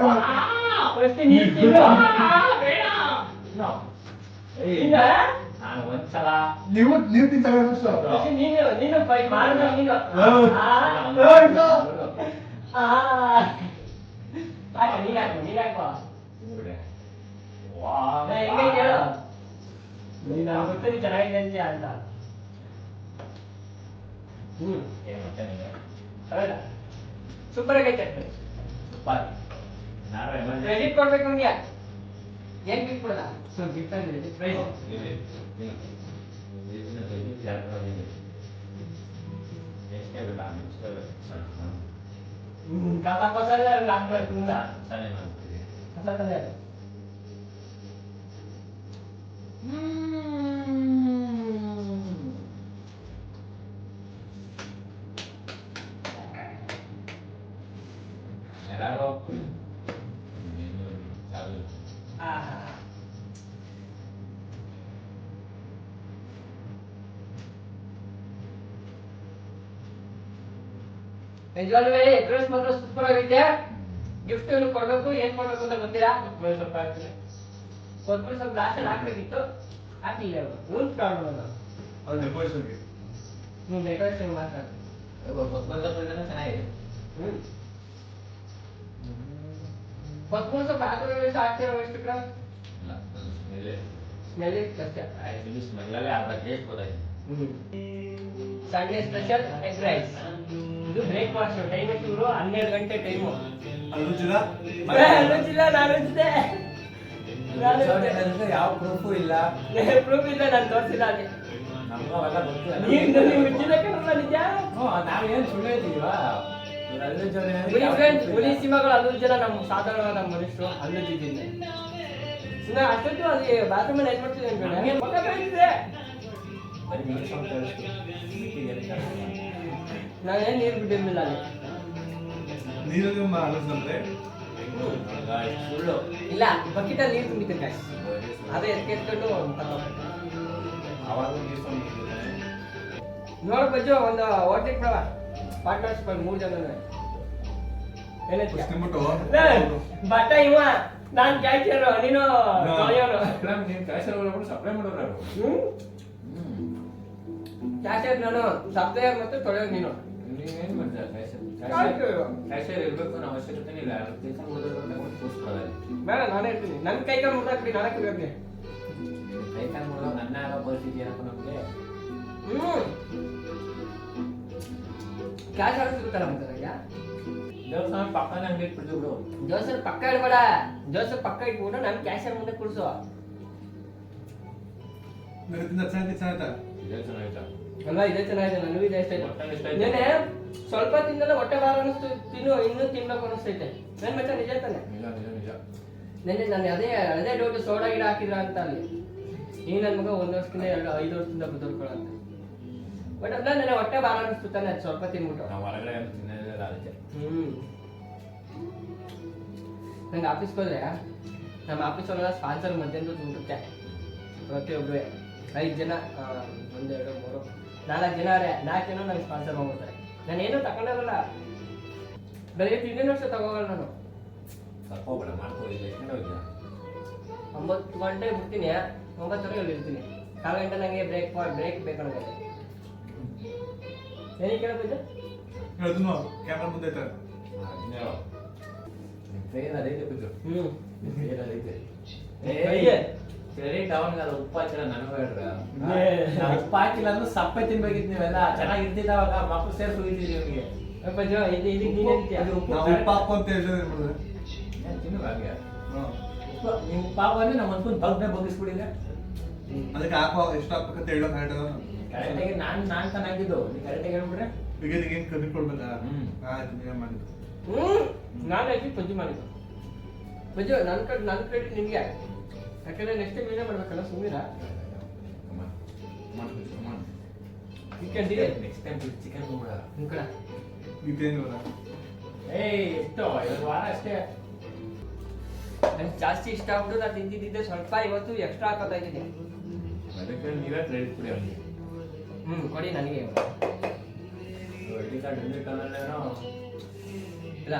ನಾನು ಒಂದ್ಸಲ ನೀವು ತಿನ್ಸಾಗ ನೀನು ಫೈಟ್ ಮಾಡಿದ ನೀನು. ನೀನಾಕೋ ಹೆಂಗೈತೆ ಹೇಳು. ನೀನು ಗೊತ್ತೀನಿ ಚೆನ್ನಾಗಿದೆ ಅಂತ. ಸೂಪರ್ ಆಗೈತೆ. ಸೂಪರ್. ಕ್ರೆಡಿಟ್ ಕೊಡ್ಬೇಕು ನಮ್ಗೆ. ಏನ್ ಗಿಫ್ಟ್ ಕೊಡೋಣ? ಗಿಫ್ಟ್ ಅಂದ್ರೆ ಪ್ರೈಸ್. ಕಸ ಕೊಸಲ್ಲ ಹಾಕ್ಬೇಕು. ಕಸ ಕಲೆ ನಿಜವಾಗ್ಲೂ ಡ್ರೆಸ್ ಮಾತ್ರ ಸೂಪರ್ ಆಗೈತೆ. ಗಿಫ್ಟ್ ಕೊಡ್ಬೇಕು, ಏನ್ ಕೊಡ್ಬೇಕು ಅಂತ ಗೊತ್ತಿಲ್ಲ. ಸ್ವಲ್ಪ ಕೊಟ್ಬಿಟ್ಟು ಸ್ವಲ್ಪ ಲಾಸ್ಟಲ್ಲಿ ಹಾಕ್ಬೇಕಿತ್ತು, ಹಾಕಿಲ್ಲ. ರೂಲ್ಸ್ ಕಾಣೋದು ಡೆಕೋರೇಷನ್ ಮಾತ್ರ ಚೆನ್ನಾಗಿದೆ. ಕೊತ್ಮೂರು ಸ್ವಲ್ಪ ಹಾಕಿದ್ರೆ ಹಾಕ್ತಿರೋ ಎಷ್ಟು ಸ್ಮೆಲ್ ಅಷ್ಟೇ. ಸ್ಮೆಲ್ಲಲ್ಲೇ ಅರ್ಧ ಟೇಸ್ಟ್ ಗೊತ್ತಾಯ್ತು. Sunday special egg rice. ಇದು ಬ್ರೇಕ್ಫಾಸ್ಟ್ ಟೈಮ್ ಎಷ್ಟು ಇವರು? 12 ಗಂಟೆ ಟೈಮು. ಯಾವ ಪ್ರೂಫು ಇಲ್ಲ. ಪ್ರೂಫ್ ಇಲ್ಲ, ನಾನು ತೋರಿಸಿಲ್ಲ. ಅದೇ ನಾವೇನು ಸುಳ್ಳು ಹೇಳ್ತೀವಾ? ಹುಲಿ ಸಿಂಹಗಳು 11 ಜನ ನಮ್ಮ ಸಾಧಾರಣವಾದ ಮನುಷ್ಯರು 11 ಜನ. ಸುಮ್ಮನೆ ಅಷ್ಟೊತ್ತು ಅಲ್ಲಿ ಬಾತ್ರೂಮ್ ಅಲ್ಲಿ ಏನ್ ಮಾಡ್ತಿದ್ದೆ ಅನ್ಕೊಂಡೆ ಮಗ ಬೆಳಿತಿದೆ. ಬರೀ ನೀರು ಸೌಂಡ್ ಕೇಳಿಸ್ತು. ನಾನೇನ್ ನೀರು ಬಿಟ್ಟಿರ್ಲಿಲ್ಲ ಅಲ್ಲಿ. ನೀರಲ್ಲಿ ಆಲೋಚನೆ ಸುಳ್ಳು. ಇಲ್ಲ ಬಕೆಟ್ ಅಲ್ಲಿ ನೀರು ತುಂಬಿದ್ದೆ ಗಾಯ್ಸ್. ಅದೇ ಎತ್ಕೊಂಡು ಅವಾಗ ನೀರು ಸೌಂಡ್ ನೋಡ್ ಬಜ್ಜು ಒಂದು ಹೋಟ್ಲಿಗೆ ಬಿಡವ ಪಾರ್ಟ್ನರ್ಶಿಪ್ ಅಲ್ಲಿ 3 ಜನ ಬಟ್ಟ ಇವ ನಾನ್ ಕ್ಯಾಚರ್ ನೀನು ತೊಳೆಯೋನು. ನೀನು ಕ್ಯಾಶರ್ ಸಪ್ಲೈ ಮಾಡೋರು ಕ್ಯಾಚರ್ ನಾನು ಸಪ್ಲೈಯರ್ ಮತ್ತೆ ತೊಳೆಯೋದು ನೀನು. ನೀವೇನ್ ಮಾಡ್ತೀರಾ ಕ್ಯಾಶರ್ ಇರ್ಬೇಕು ಅನ್ನೋ ಅವಶ್ಯಕತೆ ಇಲ್ಲ. ಕೆಲಸ ಮಾಡೋದ್ರಿಂದ ಒಂದು ಕೂರಿಸ್ಕೊಳ್ಳೋದು ಬೇಡ ನಾನೇ ಇರ್ತೀನಿ. ನನ್ ಕೈ ಕಾಲು ಮುರ್ದಾಕ್ಬಿಡಿ ನಾನೇ ಕುಡಿಯೋದ್ನಿ. ಕೈ ಕಾಲು ಮಾಡೋದು ನನ್ನ ಆಗೋ ಪರಿಸ್ಥಿತಿ ಏನಪ್ಪ ನಮ್ಗೆ. ಕ್ಯಾಶ್ ಆಡೋದು ಸಿಗುತ್ತಲ್ಲ ಮತ್ತೆ ನನಗೆ. ದೇವಸ್ಥಾನ ಪಕ್ಕನೇ ಅಂಗಡಿ ಇಟ್ಬಿಡ್ತೀವಿ ಬಿಡು. ಜೋಸರ್ ಪಕ್ಕ ಇಡ್ಬೇಡ. ಜೋಸರ್ ಪಕ್ಕ ಇಟ್ಬಿಟ್ಟು ನಾನು ಕ್ಯಾಶರ್ ಮುಂದೆ ಕೂರ್ಸು. ಇದೇ ಚೆನ್ನಾಗಿತ್ತ. ಅಲ್ಲ ಇದೇ ಚೆನ್ನಾಗಿದೆ. ನನಗೂ ಇದೇ ಇಷ್ಟ ಆಯ್ತು. ನೆನೆ ಸ್ವಲ್ಪ ತಿಂದಲ್ಲ ಹೊಟ್ಟೆ ಭಾರ ಅನಿಸ್ತು. ಇನ್ನೂ ತಿನ್ಬೇಕು ಅನಿಸ್ತೈತೆ. ನನ್ ಮಚ್ಚ ನಿಜ ತಾನೆ. ನಿಜ ನೆನ್ನೆ ನಾನು ಅದೇ ಡೌಟ್ ಸೋಡಾ ಗಿಡ ಹಾಕಿದ್ರ ಅಂತ ಅಲ್ಲಿ. ಈ ನನ್ನ ಮಗ 1 ವರ್ಷದಿಂದ 5 ವರ್ಷದಿಂದ ಬದುಕೊಳ್ಳಂತ. ಬಟ್ ಅಲ್ಲ ನನಗೆ ಹೊಟ್ಟೆ ಭಾರ ಅನಿಸ್ತು ತಾನೆ. ಅದು ಸ್ವಲ್ಪ ತಿನ್ಬಿಟ್ಟು ನಾವು ಹೊರಗಡೆ ತಿನ್ನೋದಿಲ್ಲ ಅದಕ್ಕೆ. ನಂಗೆ ಆಫೀಸ್ಗೆ ಹೋದ್ರೆ ನಮ್ಮ ಆಫೀಸ್ ಒಳಗೆ ಸ್ಪಾನ್ಸರ್ ಮಧ್ಯಾಹ್ನದ ಊಟಕ್ಕೆ ಪ್ರತಿಯೊಬ್ಬರು 5 ಜನ 1 2 3 4 ಜನ 4 ಜನ ನಂಗೆ ಸ್ಪಾನ್ಸರ್ ಮಾಡ್ಬಿಡ್ತಾರೆ. ನಾನು ಏನೂ ತಗೊಂಡೋಗಲ್ಲ. ಬೆಳಗ್ಗೆ ತಿಂಡಿ ವರ್ಷ ತಗೋಗಲ್ಲ ನಾನು. ಸ್ವಲ್ಪ ಹೋಗ್ಬೇಡ ಮಾಡ್ಕೋದಿಲ್ಲ. ಎಷ್ಟು ಹೋಗಿಲ್ಲ 9 ಗಂಟೆಗೆ ಬಿಡ್ತೀನಿ. 9 ಅಲ್ಲಿ ಇರ್ತೀನಿ. 4 ಗಂಟೆ ನನಗೆ ಬ್ರೇಕ್ ಬೇಕು ನನಗೆ. ಏನಕ್ಕೆ ಕೇಳಬೇಕು? ಕ್ಯಾಮ್ರಾ ಮುಂದೆ ಟ್ರೈನ್ ಅದೈತೆ ಬಿದ್ದು. ಟ್ರೈನ್ ಅದೈತೆ. ಅಯ್ಯೇ ಕ್ರೆಡಿಟ್ ಅವನಿಗಲ್ಲ. ಉಪ್ಪು ಹಾಕಿಲ್ಲ ನನಗೂ ಹೇಳ್ರ. ಉಪ್ಪು ಹಾಕಿಲ್ಲ ಅಂದ್ರೆ ಸಪ್ಪೆ ತಿನ್ಬೇಕಿತ್ತು ನೀವೆಲ್ಲ. ಚೆನ್ನಾಗಿರ್ತಿದ್ದ ಅವಾಗ ಮಕ್ಕಳು ಸೇರ್ಸಿ ಹೋಗಿದ್ದೀರಿ ಇವನಿಗೆ. ಉಪ್ಪು ಹಾಕು ಅಂತ ಹೇಳಿದ್ರೆ ತಿನ್ನು ಹಾಗೆ. ನೀವು ಉಪ್ಪು ಹಾಕು ಅಂದ್ರೆ ನಾವು ಒಂದ್ಕೊಂಡು ಬಗ್ನೆ ಬಗ್ಗಿಸ್ಬಿಡಿದ್ರೆ ಅದಕ್ಕೆ ಹಾಕುವ ಎಷ್ಟು ಹಾಕ್ಬೇಕಂತ ಹೇಳೋ ಕರೆಕ್ಟಾಗಿ ನಾನು ಚೆನ್ನಾಗಿದ್ದು. ನೀವು ಕರೆಕ್ಟಾಗಿ ಹೇಳ್ಬಿಡ್ರೆ ಈಗ ಏನು ಕಮ್ಮಿ ಕೊಡ್ಬೇಕಾ? ಆಯ್ತು ನೀವೇ ಮಾಡಿದ್ದು. ನಾನು ಆಗಿ ಪಜ್ಜು ಮಾಡಿದ್ದು. ಪಜ್ಜು ನನ್ನ ಕ್ರೆಡಿಟ್ ನಿನ್ಗೆ. ಯಾಕಂದ್ರೆ ನೆಕ್ಸ್ಟ್ ಟೈಮ್ ಏನೇ ಮಾಡ್ಬೇಕಲ್ಲ ಸುಮ್ಮೀರ. ನೆಕ್ಸ್ಟ್ ಟೈಮ್ ಚಿಕನ್ ಹೋಗ್ಬಿಡ. ನಿಮ್ ಕಡೆ ಇದೇನಿಲ್ಲ. ಎಷ್ಟು 2 ವಾರ ಅಷ್ಟೇ. ನಂಗೆ ಜಾಸ್ತಿ ಇಷ್ಟ ಆಗ್ಬಿಟ್ಟು ನಾನು ತಿಂದಿದ್ದೆ ಸ್ವಲ್ಪ. ಇವತ್ತು ಎಕ್ಸ್ಟ್ರಾ ಹಾಕೋತಾ ಇದ್ದೀನಿ. ಅದಕ್ಕೆ ನೀವೇ ಕ್ರೆಡಿಟ್ ಕೊಡಿ ಅವನಿಗೆ. ಕೊಡಿ ನನಗೆ. ಐಡಿ ಕಾರ್ಡ್ ಇರ್ಲಿಕ್ಕಂದ್ರೇನೋ ಇಲ್ಲ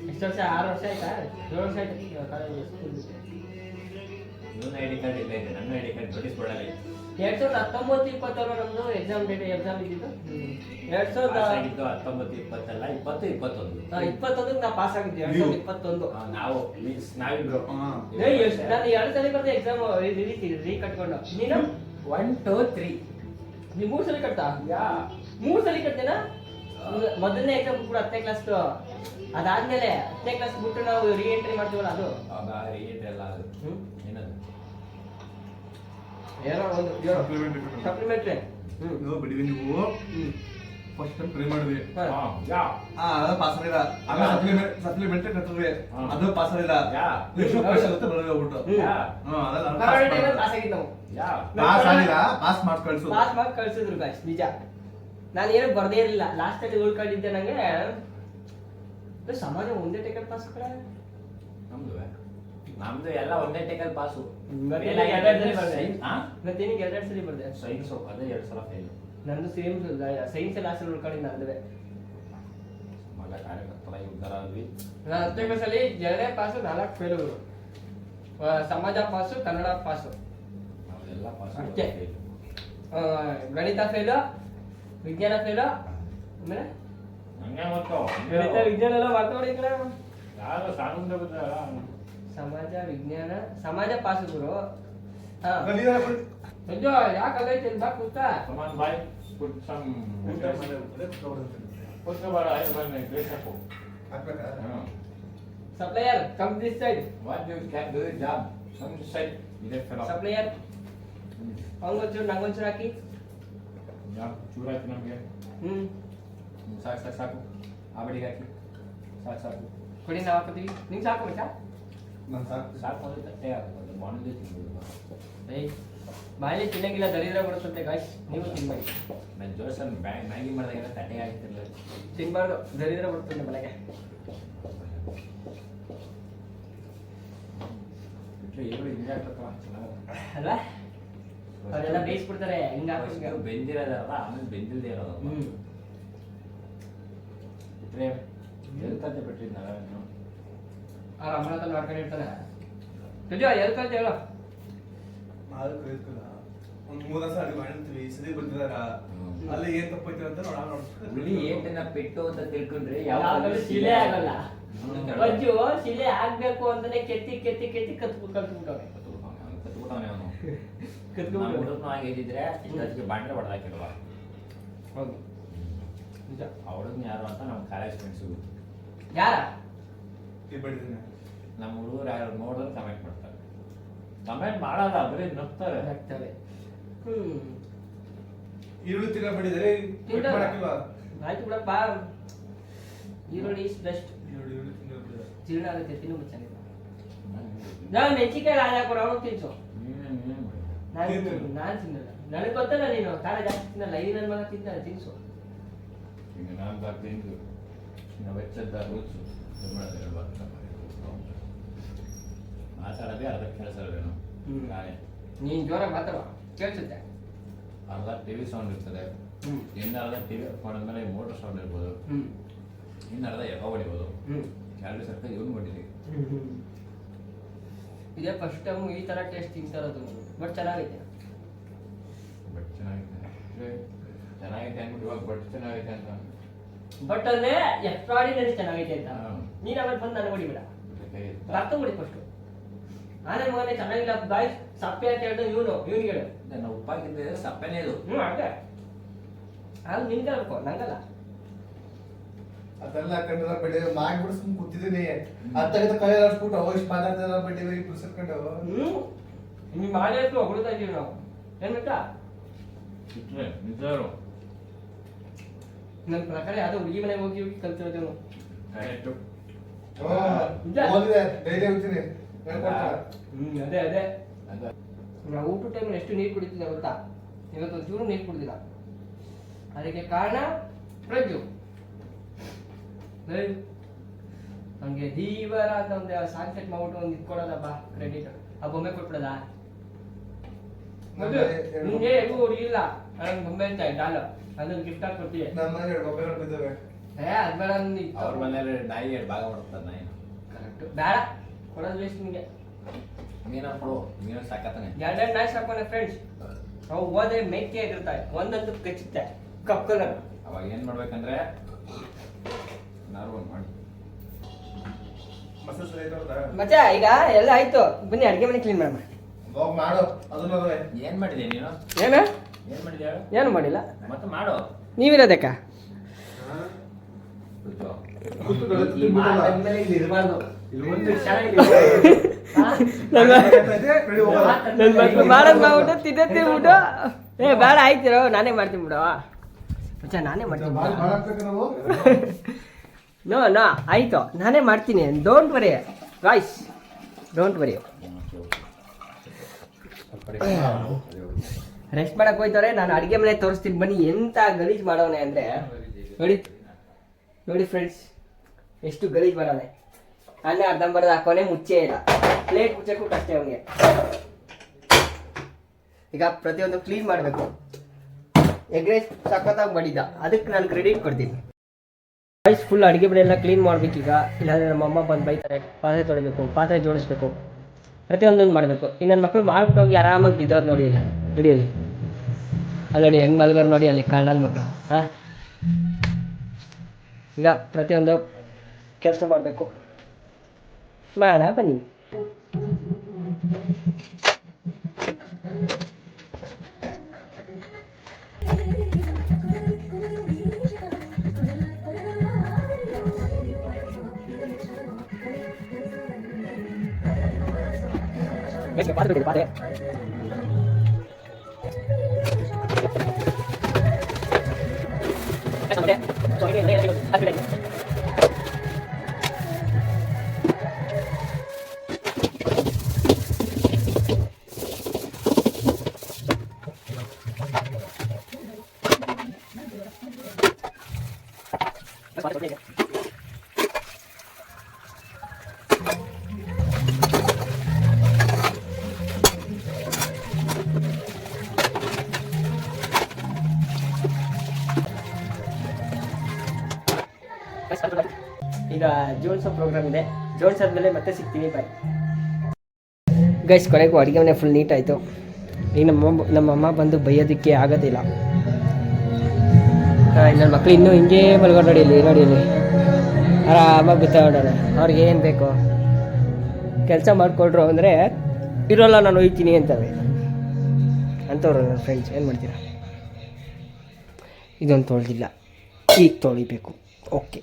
ಎಷ್ಟು ವರ್ಷ? 6 ವರ್ಷ ಆಯ್ತಾ? 7 ವರ್ಷ ಆಯ್ತು ಇವನ ಐಡಿ ಕಾರ್ಡ್ ಇಲ್ಲ ಇದೆ. ನನ್ನ ಐಡಿ ಕಾರ್ಡ್ ಕೊಡಿಸ್ಕೊಡಲ್ಲ. 2019-20 ನಮ್ದು ಎಕ್ಸಾಮ್ ಇದ್ದಿದ್ದು. 2019 20 ಅಲ್ಲ 20 21 ನಾ ಪಾಸ್ ಆಗಿದ್ದೆ. 2021 ನಾವು ನಾವಿಬ್ರು. ನಾನು 2 ಸಲ ಬರ್ದೆ ಎಕ್ಸಾಮ್ ರೀ ಕಟ್ಕೊಂಡು. ನೀನು 1 2 3 ನೀ 3 ಸಲ ಕಟ್ತಾ? 3 ಸಲ ಕಟ್ತೇನಾ? ಮೊದಲನೇ ಎಕ್ಸಾಮ್ ಕೂಡ 10ನೇ ಕ್ಲಾಸ್. ಅದಾದ್ಮೇಲೆ 10ನೇ ಕ್ಲಾಸ್ ಬಿಟ್ಟು ನಾವು ರೀ ಎಂಟ್ರಿ ಮಾಡ್ತೀವಲ್ಲ ಅದು. ಏನೋ ಒಂದು ಸಪ್ಲಿಮೆಂಟ್ರಿ. ಬಿಡಿವಿ ನೀವು ಫಸ್ಟ್ ಟೈಮ್ ಟ್ರೈ ಮಾಡಿದ್ವಿ. ಅದು ಪಾಸ್ ಆಗಿಲ್ಲ. ಆಮೇಲೆ ಸಪ್ಲಿಮೆಂಟ್ರಿ ಕಟ್ಟಿದ್ವಿ. ಅದು ಪಾಸ್ ಆಗಿಲ್ಲ. ಪಾಸ್ ಮಾಡಿ ಕಳ್ಸಿದ್ರು ಗಾಯ್ಸ್. ನಿಜ ನಾನು ಏನು ಬರ್ದೇ ಇರಲಿಲ್ಲ. ಲಾಸ್ಟ್ ಅಲ್ಲಿ ಉಳ್ಕೊಂಡಿದ್ದೆ. ನಂಗೆ ಸಮಾಜ ಒಂದೇ ಟೇಕಲ್ ಪಾಸ್ ಕಡೆ. ನಮ್ದು ಎಲ್ಲ ಒಂದೇ ಟೇಕಲ್ ಪಾಸು. ಮತ್ತೇನಿಗೆ 2 ಸಲ ಬರ್ದೆ. ಸೈನ್ಸ್ ಅದೇ 2 ಸಲ ಫೇಲ್. ನಂದು ಸೇಮ್ ಸೈನ್ಸ್ ಲಾಸ್ಟ್ ಅಲ್ಲಿ ಉಳ್ಕೊಂಡಿದ್ದು ನಂದುವೆ. ಮಗ ಕಾರ್ಯಕರ್ತರ ಉದ್ದಾರ ಆದ್ವಿ. ನಾನು 10ನೇ ಕ್ಲಾಸಲ್ಲಿ 2 ಪಾಸು 4 ಫೇಲ್. ಸಮಾಜ ಪಾಸು, ಕನ್ನಡ ಪಾಸು. ಎಲ್ಲ ಪಾಸ್. ಗಣಿತ ಫೇಲು, ವಿಜ್ಞಾನ ಫೇಲು. ಆಮೇಲೆ ಹಂಗೆ ಮತ್ತು ಗಣಿತ ವಿಜ್ಞಾನ ಎಲ್ಲ ಮಾತಾಡಿದ್ರೆ ಯಾರು ಸಾಂದ್ರ ಬಿದ್ದಾರ. ಸಮಾಜ ವಿಜ್ಞಾನ ಸಮಾಜ ಪಾಸು ಗುರು. ಯಾಕೈತೆ ಬಾ ಕೂತ. ಸಮಾನ್ ಬಾಯ್ ಪುಟ್ ಸಮ್ ಪುಟ್ಬಾರ ಐ ಬನ್ನಿ ಬೇಸಪ್ಪು ಹಾಕ್ಬೇಕಾ? Supplier come this side. What you can do it job come this side. ಇದೆ ಫೆಲೋ ಸಪ್ಲೈಯರ್ ಅವನೊಂಚೂರು ನಂಗೊಂಚೂರು ಹಾಕಿ. ಯಾರು ಚೂರು ಹಾಕಿ ನಮಗೆ. ಸಾಕು ಆ ಬಡಿಗೆ ಹಾಕಿ. ಸಾಕು ಕೊಡಿ ನಾವು ಹಾಕೋತೀವಿ. ನಿಂಗೆ ಸಾಕು ಮಚ್ಚ. ನಾನು ಸಾಕು. ಸಾಕು ಅಂದ್ರೆ ತಟ್ಟೆ ಆಗ್ಬೋದು ಬಾಣಲಿ ತಿನ್ಬೋದು. ಏಯ್ ಬಾಯಲ್ಲಿ ತಿನ್ನಂಗಿಲ್ಲ, ದರಿದ್ರ ಬರುತ್ತಂತೆ ಗಾಯ್ಸ್, ನೀವು ತಿನ್ಬೇಡಿ. ನನ್ನ ಜೋಸನ್ ಮ್ಯಾಗಿ ಮಾಡಿದಾಗೆಲ್ಲ ತಟ್ಟೆ ಆಗ್ತಿರ್ಲಿಲ್ಲ. ತಿನ್ಬಾರ್ದು, ದರಿದ್ರ ಬರುತ್ತಂತೆ ಮನೆಗೆ. ಬಿಟ್ರೆ ಈರುಳ್ಳಿ ಹಿಂಗೆ ಹಾಕ್ಬೇಕಲ್ಲ ಚೆನ್ನಾಗಿ ಅಲ್ಲ ಅವರೆಲ್ಲ ಬೇಯಿಸ್ಬಿಡ್ತಾರೆ ಹಿಂಗ ಬೆಂದಿರೋದಲ್ಲ, ಆಮೇಲೆ ಬೆಂದಿಲ್ದೇ ಇರೋದು. ಬಿಟ್ರೆ ಎಲ್ಕಂತೆ ಬಿಟ್ಟಿದ್ನಲ್ಲ ನಾನು. ಅವ್ರ ಅಮ್ಮನ ಹತ್ರ ಮಾಡ್ಕೊಂಡಿರ್ತಾನೆ. ತುಜ ಎಲ್ಕಂತ ಹೇಳು. ಮಾರು ಕಲಿತ್ಕಲ್ಲ. ಒಂದು 3 ವರ್ಷ ಅಡುಗೆ ಮಾಡಿರ್ತೀವಿ, ಸರಿ ಬಂದಿದಾರ ಅಲ್ಲಿ ಏನ್ ತಪ್ಪೈತಿ ಅಂತ ಹುಳಿ ಏಟನ್ನ ಪೆಟ್ಟು ಅಂತ ತಿಳ್ಕೊಂಡ್ರೆ ಯಾವಾಗಲೂ ಶಿಲೆ ಆಗಲ್ಲ. ಹ್ಮ್. ಬಜ್ಜು ಶಿಲೆ ಆಗ್ಬೇಕು ಅಂತಾನೆ ಕೆತ್ತಿ ಕೆತ್ತಿ ಕೆತ್ತಿ ಕತ್ಬಿಟ್ಟವೆ. ಕತ್ಬಿಟ್ಟವನೇ ಅವನು. ಕತ್ಬಿಟ್ಟು ಹುಡುಗನು ಹಾಗೆ ಇದ್ದಿದ್ರೆ ಇಷ್ಟೊತ್ತಿಗೆ ಬಾಂಡ್ರೆ ಹೊಡೆದಾಕಿಲ್ವಾ. ಹೌದು ನಿಜ. ಆ ಹುಡುಗನ ಯಾರು ಅಂತ ನಮ್ಮ ಕಾಲೇಜ್ ಫ್ರೆಂಡ್ಸು. ಯಾರ ಬಡಿದ್ದೀನಿ. ನಮ್ಮ ಹುಡುಗರು ಯಾರು ನೋಡಿದ್ರೆ ಕಮೆಂಟ್ ಮಾಡ್ತಾರೆ. ಕಮೆಂಟ್ ಮಾಡಲ್ಲ, ಬರೀ ನಗ್ತಾರೆ. ಆಗ್ತವೆ. ಈರುಳ್ಳಿ ತಿನ್ನ ಬಡಿದರೆ ತಿಂತಾರೆ. ಮಾಡಕ್ಕಿಲ್ವಾ? ಆಯ್ತು ಬಿಡಪ್ಪ, ಈರುಳ್ಳಿ ಇಸ್ ಬೆಸ್ಟ್. ಈರುಳ್ಳಿ ತಿನ್ನ ಬಡಿದರೆ ಜೀರ್ಣ ಆಗುತ್ತೆ, ತಿನ್ನು ಚೆನ್ನಾಗಿ. ನಾನು ಮೆಣಸಿನ್ಕಾಯಿ ಹಾಕೊಡು, ಅವನು ತಿನ್ಸು. ನಾನು ತಿನ್ನಲ್ಲ, ನನಗೆ ಗೊತ್ತಲ್ಲ ನೀನು ಖಾರ ಜಾಸ್ತಿ ತಿನ್ನಲ್ಲ. ಈ ನನ್ನ ಮಗ ತಿಂತಾನೆ, ತಿನ್ಸು. ಈಗ ನಾನು ಬರ್ತೀನಿ ನಾವು ವೆಚ್ಚದ ರೂಲ್ಸು ಮಾತಾಡೋದೇ ಅರ್ಧ ಕೆಲಸವೇನು. ನಾನೇ ನೀನ್ ಜೋರಾಗಿ ಮಾತಾಡುವ ಕೇಳಿಸುತ್ತೆ. ಅರ್ಧ ಟಿವಿ ಸೌಂಡ್ ಇರ್ತದೆ, ಇನ್ನು ಅರ್ಧ ಟಿವಿ ಮಾಡಿದ್ಮೇಲೆ ಮೋಟರ್ ಸೌಂಡ್ ಇರ್ಬೋದು, ಇನ್ನು ಅರ್ಧ ಎಗ ಹೊಡಿಬೋದು. ಕ್ಯಾಲ್ರಿ ಸರ್ಕ ಇವನು ಹೊಡಿಲಿ. ಇದೇ ಫಸ್ಟ್ ಟೈಮ್ ಈ ತರ ಟೇಸ್ಟ್ ತಿಂತಾರದು, ಬಟ್ ಚೆನ್ನಾಗೈತೆ. ಬಟ್ ಚೆನ್ನಾಗಿದೆ, ಚೆನ್ನಾಗೈತೆ ಅಂದ್ಬಿಟ್ಟು ಇವಾಗ ಬಟ್ ಚೆನ್ನಾಗೈತೆ ಅಂತ. ಬಟ್ ಅಂದ್ರೆ ಎಕ್ಸ್ಟ್ರಾಡಿನರಿ ಚೆನ್ನಾಗೈತೆ ಅಂತ. ಹಾ. ನೀನ್ ಆಮೇಲೆ ಬಂದು ನನಗೆ ಹೊಡಿಬೇಡ, ಬರ್ತ ಹೊಡಿ ಫಸ್ಟ್. ಆಮೇಲೆ ಮಗನೇ ಚೆನ್ನಾಗಿಲ್ಲ ಬಾಯ್ ಸಪ್ಪೆ ಅಂತ ಹೇಳಿದ್ರೆ ಇವನಿಗೆ ಹೇಳು. ನಾನು ಉಪ್ಪಾಗಿದ್ದೆ ಸಪ್ಪೆನೇ ಇದು. ಅದೇ ಅದು ನಿನ್ಗೆ ಅನ್ಕೋ, ನಂಗಲ್ಲ. ಅದೆಲ್ಲ ಹಾಕೊಂಡ್ರ ಬಡ್ಡಿ ಮಾಡ್ಬಿಟ್ಟು ಸುಮ್ಮನೆ ಕೂತಿದ್ದೀನಿ. ಅತ್ತಾಗ ಕೈ ಆಡ್ಸ್ಬಿಟ್ಟು ಅವಾಗ ಇಷ್ಟು ಮಾತಾಡ್ತಾರ ಬಡ್ಡಿ ಬರೀ ಪುಸ್ತಕಂಡು. ನೀ ಮಾಡಿದ್ರು ಹೊಗಳ್ತಾ ಇದೀವಿ ನಾವು. ಏನ್ ಗೊತ್ತಾ, ಬಿಟ್ರೆ ನಿಜರು ನನ್ನ ಪ್ರಕಾರ ಯಾವ್ದೋ ಹುಡುಗಿ ಮನೆಗೆ ಹೋಗಿ ಹೋಗಿ ಕಲ್ತಿರೋದೇನು. ಕರೆಕ್ಟು. ಓದಿದೆ ಡೈಲಿ ಹೋಗ್ತೀನಿ ಹೇಳ್ಕೊಡ್ತಾರೆ. ಅದೇ ಅದೇ ಅದ ನಾವು ಊಟ ಟೈಮ್ ಎಷ್ಟು ನೀರು ಕುಡಿತಿದ್ದೆ ಗೊತ್ತಾ? ಇವತ್ತು ಒಂಚೂರು ನೀರು ಕುಡಿದಿಲ್ಲ. ಅದಕ್ಕೆ ಕಾರಣ ಪ್ರಜ್ಜು. ಹಂಗೆ ದೀವರ ಅಂತ ಒಂದು ಸಾಂಗ್ ಸೆಟ್ ಮಾಡ್ಬಿಟ್ಟು ಒಂದು ಇಟ್ಕೊಡೋದಪ್ಪ ಕ್ರೆಡಿಟ್. ಆ ಬೊಮ್ಮೆ ಕೊಟ್ಬಿಡದ ನಿಂಗೆ ಹೆಂಗೂ ಹುಡುಗಿ ಇಲ್ಲ, ನನಗೆ ಬೊಮ್ಮೆ ಅಂತ ಡಾಲ್ ಅದನ್ನ ಗಿಫ್ಟ್ ಆಗಿ ಕೊಡ್ತೀವಿ. ನಮ್ಮ ಮನೆ 2 ಬೊಬ್ಬೆಗಳು ಬಿದ್ದಾವೆ. ಅದ್ ಬೇಡ ಅವ್ರ ಮನೇಲಿ ನಾಯಿ 2 ಭಾಗ ಮಾಡ್ತಾರೆ. ನಾಯಿ ಕರೆಕ್ಟ್ ಬೇಡ, ಕೊಡೋದು ವೇಸ್ಟ್ ನಿಮಗೆ. ಮೀನ ಕೊಡು, ಮೀನ ಸಾಕತ್ತಾನೆ. 2 ನಾಯಿ ಸಾಕೋಣ ಫ್ರೆಂಡ್ಸ್. ಅವು ಹೋದ್ರೆ ಮೇಕೆ ಆಗಿರ್ತಾವೆ, ಒಂದಂತೂ ಕಚ್ಚುತ್ತೆ ಕಪ್ ಕಲರ್. ಅವಾಗ ಏನ್ ಮಾಡ್ಬೇಕಂದ್ರೆ ನಾರ್ಮಲ್ ಮಾಡಿ ಮಸಾಲೆ ಸರಿ ಐತವ್ರದಾ? ಮಚ್ಚ ಈಗ ಎಲ್ಲ ಆಯ್ತು, ಬನ್ನಿ ಅಡ್ಗೆ ಮನೆ ಕ್ಲೀನ್ ಮಾಡೋಣ. ಹೋಗಿ ಮಾಡು ಅದನ್ನ. ಏನ್ ಮಾಡಿದೆ ನೀನು? ಏನು ಏನ್ ಮಾಡಿದೆ ಹೇಳು? ಏನು ಮಾಡಿಲ್ಲ, ಮತ್ತೆ ಮಾಡು. ನೀವಿರೋದಕ್ಕ ನನ್ ಮಕ್ಳು ಮಾಡೋದ್ ಮಾಡ್ಬಿಟ್ಟು ತಿಂದ್ಬಿಟ್ಟು ಬೇಡ ಆಯ್ತಿರೋ ನಾನೇ ಮಾಡ್ತೀನಿ ಬಿಡು. ಮಚ್ಚ ನಾನೇ ಮಾಡ್ತೀನಿ. ನೋ ನೋ ಆಯ್ತು, ನಾನೇ ಮಾಡ್ತೀನಿ. Don't worry guys, don't worry. Rest ಮಾಡಕ್ ಹೋಯ್ತವ್ರೆ. ನಾನು ಅಡಿಗೆ ಮನೆ ತೋರಿಸ್ತೀನಿ ಬನ್ನಿ. ಎಂತ ಗಲೀಜ್ ಮಾಡವನೆ ಅಂದ್ರೆ ನೋಡಿ ನೋಡಿ ಫ್ರೆಂಡ್ಸ್, ಎಷ್ಟು ಗಲೀಜ್ ಮಾಡವನೆ. ಅನ್ನ ಅರ್ಧಂಬರ್ಧ ಹಾಕೋನೆ, ಮುಚ್ಚೇ ಇಲ್ಲ. ಪ್ಲೇಟ್ ಮುಚ್ಚಕ್ಕೂ ಕಷ್ಟ ಅವನಿಗೆ. ಈಗ ಪ್ರತಿಯೊಂದು ಕ್ಲೀನ್ ಮಾಡಬೇಕು. ಎಗ್ ರೈಸ್ ಸಖತ್ತಾಗಿ ಮಾಡಿದ್ದ, ಅದಕ್ಕೆ ನಾನು ಕ್ರೆಡಿಟ್ ಕೊಡ್ತೀನಿ. ರೈಸ್ ಫುಲ್ ಅಡುಗೆ ಮನೆ ಎಲ್ಲ ಕ್ಲೀನ್ ಮಾಡ್ಬೇಕೀಗ, ಇಲ್ಲಾಂದ್ರೆ ನಮ್ಮ ಅಮ್ಮ ಬಂದು ಬೈತಾರೆ. ಪಾತ್ರೆ ತೊಳಿಬೇಕು, ಪಾತ್ರೆ ಜೋಡಿಸ್ಬೇಕು, ಪ್ರತಿಯೊಂದೊಂದು ಮಾಡಬೇಕು. ಈಗ ನನ್ನ ಮಕ್ಕಳು ಮಾಡ್ಬಿಟ್ಟು ಹೋಗಿ ಆರಾಮಾಗಿ ಬಿದ್ದವ್ರು ನೋಡಿ ರೆಡಿಯಲ್ಲಿ. ಅಲ್ಲಿ ಹೆಂಗೆ ಮಲ್ಗಾರ ನೋಡಿ ಅಲ್ಲಿ ಕಳ್ಳನ ಮಕ್ಕಳು. ಹಾಂ, ಈಗ ಪ್ರತಿಯೊಂದು ಕೆಲಸ ಮಾಡಬೇಕು. ಮಾಡೋಣ ಬನ್ನಿ. ಪಾತ್ರೆ ಪಾತ್ರೆ ಈಗ ಜೋನ್ಸೋ ಪ್ರೋಗ್ರಾಮ್ ಇದೆ. ಜೋನ್ಸ್ ಆದಮೇಲೆ ಮತ್ತೆ ಸಿಗ್ತೀನಿ. Bye guys. ಕೊನೆಗೂ ಅಡುಗೆ ಮನೆ ಫುಲ್ ನೀಟ್ ಆಯಿತು. ಈಗ ನಮ್ಮಮ್ಮ ಬಂದು ಬೈಯೋದಕ್ಕೆ ಆಗೋದಿಲ್ಲ. ನನ್ನ ಮಕ್ಳು ಇನ್ನೂ ಹಿಂಗೆ ಮಲ್ಕೊಂಡು ನೋಡಿಯಲ್ಲಿ ಆರಾಮಾಗಿ ಬಿತ್ತೋಣ. ಅವ್ರಿಗೆ ಏನು ಬೇಕು ಕೆಲಸ ಮಾಡಿಕೊಡ್ರು ಅಂದರೆ ಇರೋಲ್ಲ ನಾನು ಹೋಯ್ತೀನಿ ಅಂತವೆ ಅಂಥವ್ರು ನನ್ನ ಫ್ರೆಂಡ್ಸ್. ಏನು ಮಾಡ್ತೀರಾ? ಇದೊಂದು ತೊಳೆದಿಲ್ಲ, ಈಗ ತೊಳಿಬೇಕು. Okay,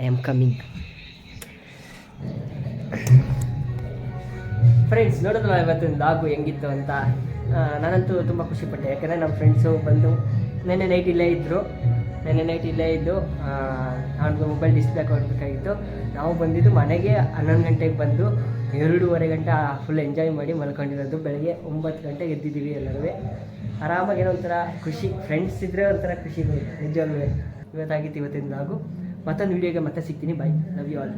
I am coming. Friends, ನೋಡಿದ್ರಲ್ಲ ಇವತ್ತಿನ ಲಾಗು ಹೆಂಗಿತ್ತು ಅಂತ. ನಾನಂತೂ ತುಂಬ ಖುಷಿಪಟ್ಟೆ. ಯಾಕಂದರೆ ನಮ್ಮ ಫ್ರೆಂಡ್ಸು ಬಂದು ನೆನ್ನೆ ನೈಟ್ ಇಲ್ಲೇ ಇದ್ದರು. ಅವ್ನಿಗೆ ಮೊಬೈಲ್ ಡಿಸ್ಪ್ಲೇ ಕೊಡಬೇಕಾಗಿತ್ತು. ನಾವು ಬಂದಿದ್ದು ಮನೆಗೆ 11 ಗಂಟೆಗೆ ಬಂದು 2:30 ಗಂಟೆ ಫುಲ್ ಎಂಜಾಯ್ ಮಾಡಿ ಮಲ್ಕೊಂಡಿರೋದು. ಬೆಳಗ್ಗೆ 9 ಗಂಟೆಗೆ ಎದ್ದಿದ್ದೀವಿ ಎಲ್ಲರೂ. ಆರಾಮಾಗಿ ಏನೋ ಒಂಥರ ಖುಷಿ. ಫ್ರೆಂಡ್ಸ್ ಇದ್ದರೆ ಒಂಥರ ಖುಷಿ ನಿಜವಾಗ್ಲೂ. ಇವತ್ತಾಗಿತ್ತು ಇವತ್ತಿನ ಲಾಗು. ಮತ್ತೊಂದು ವೀಡಿಯೋಗೆ ಮತ್ತೆ ಸಿಗ್ತೀನಿ. ಬಾಯ್, ಲವ್ ಯು ಆಲ್.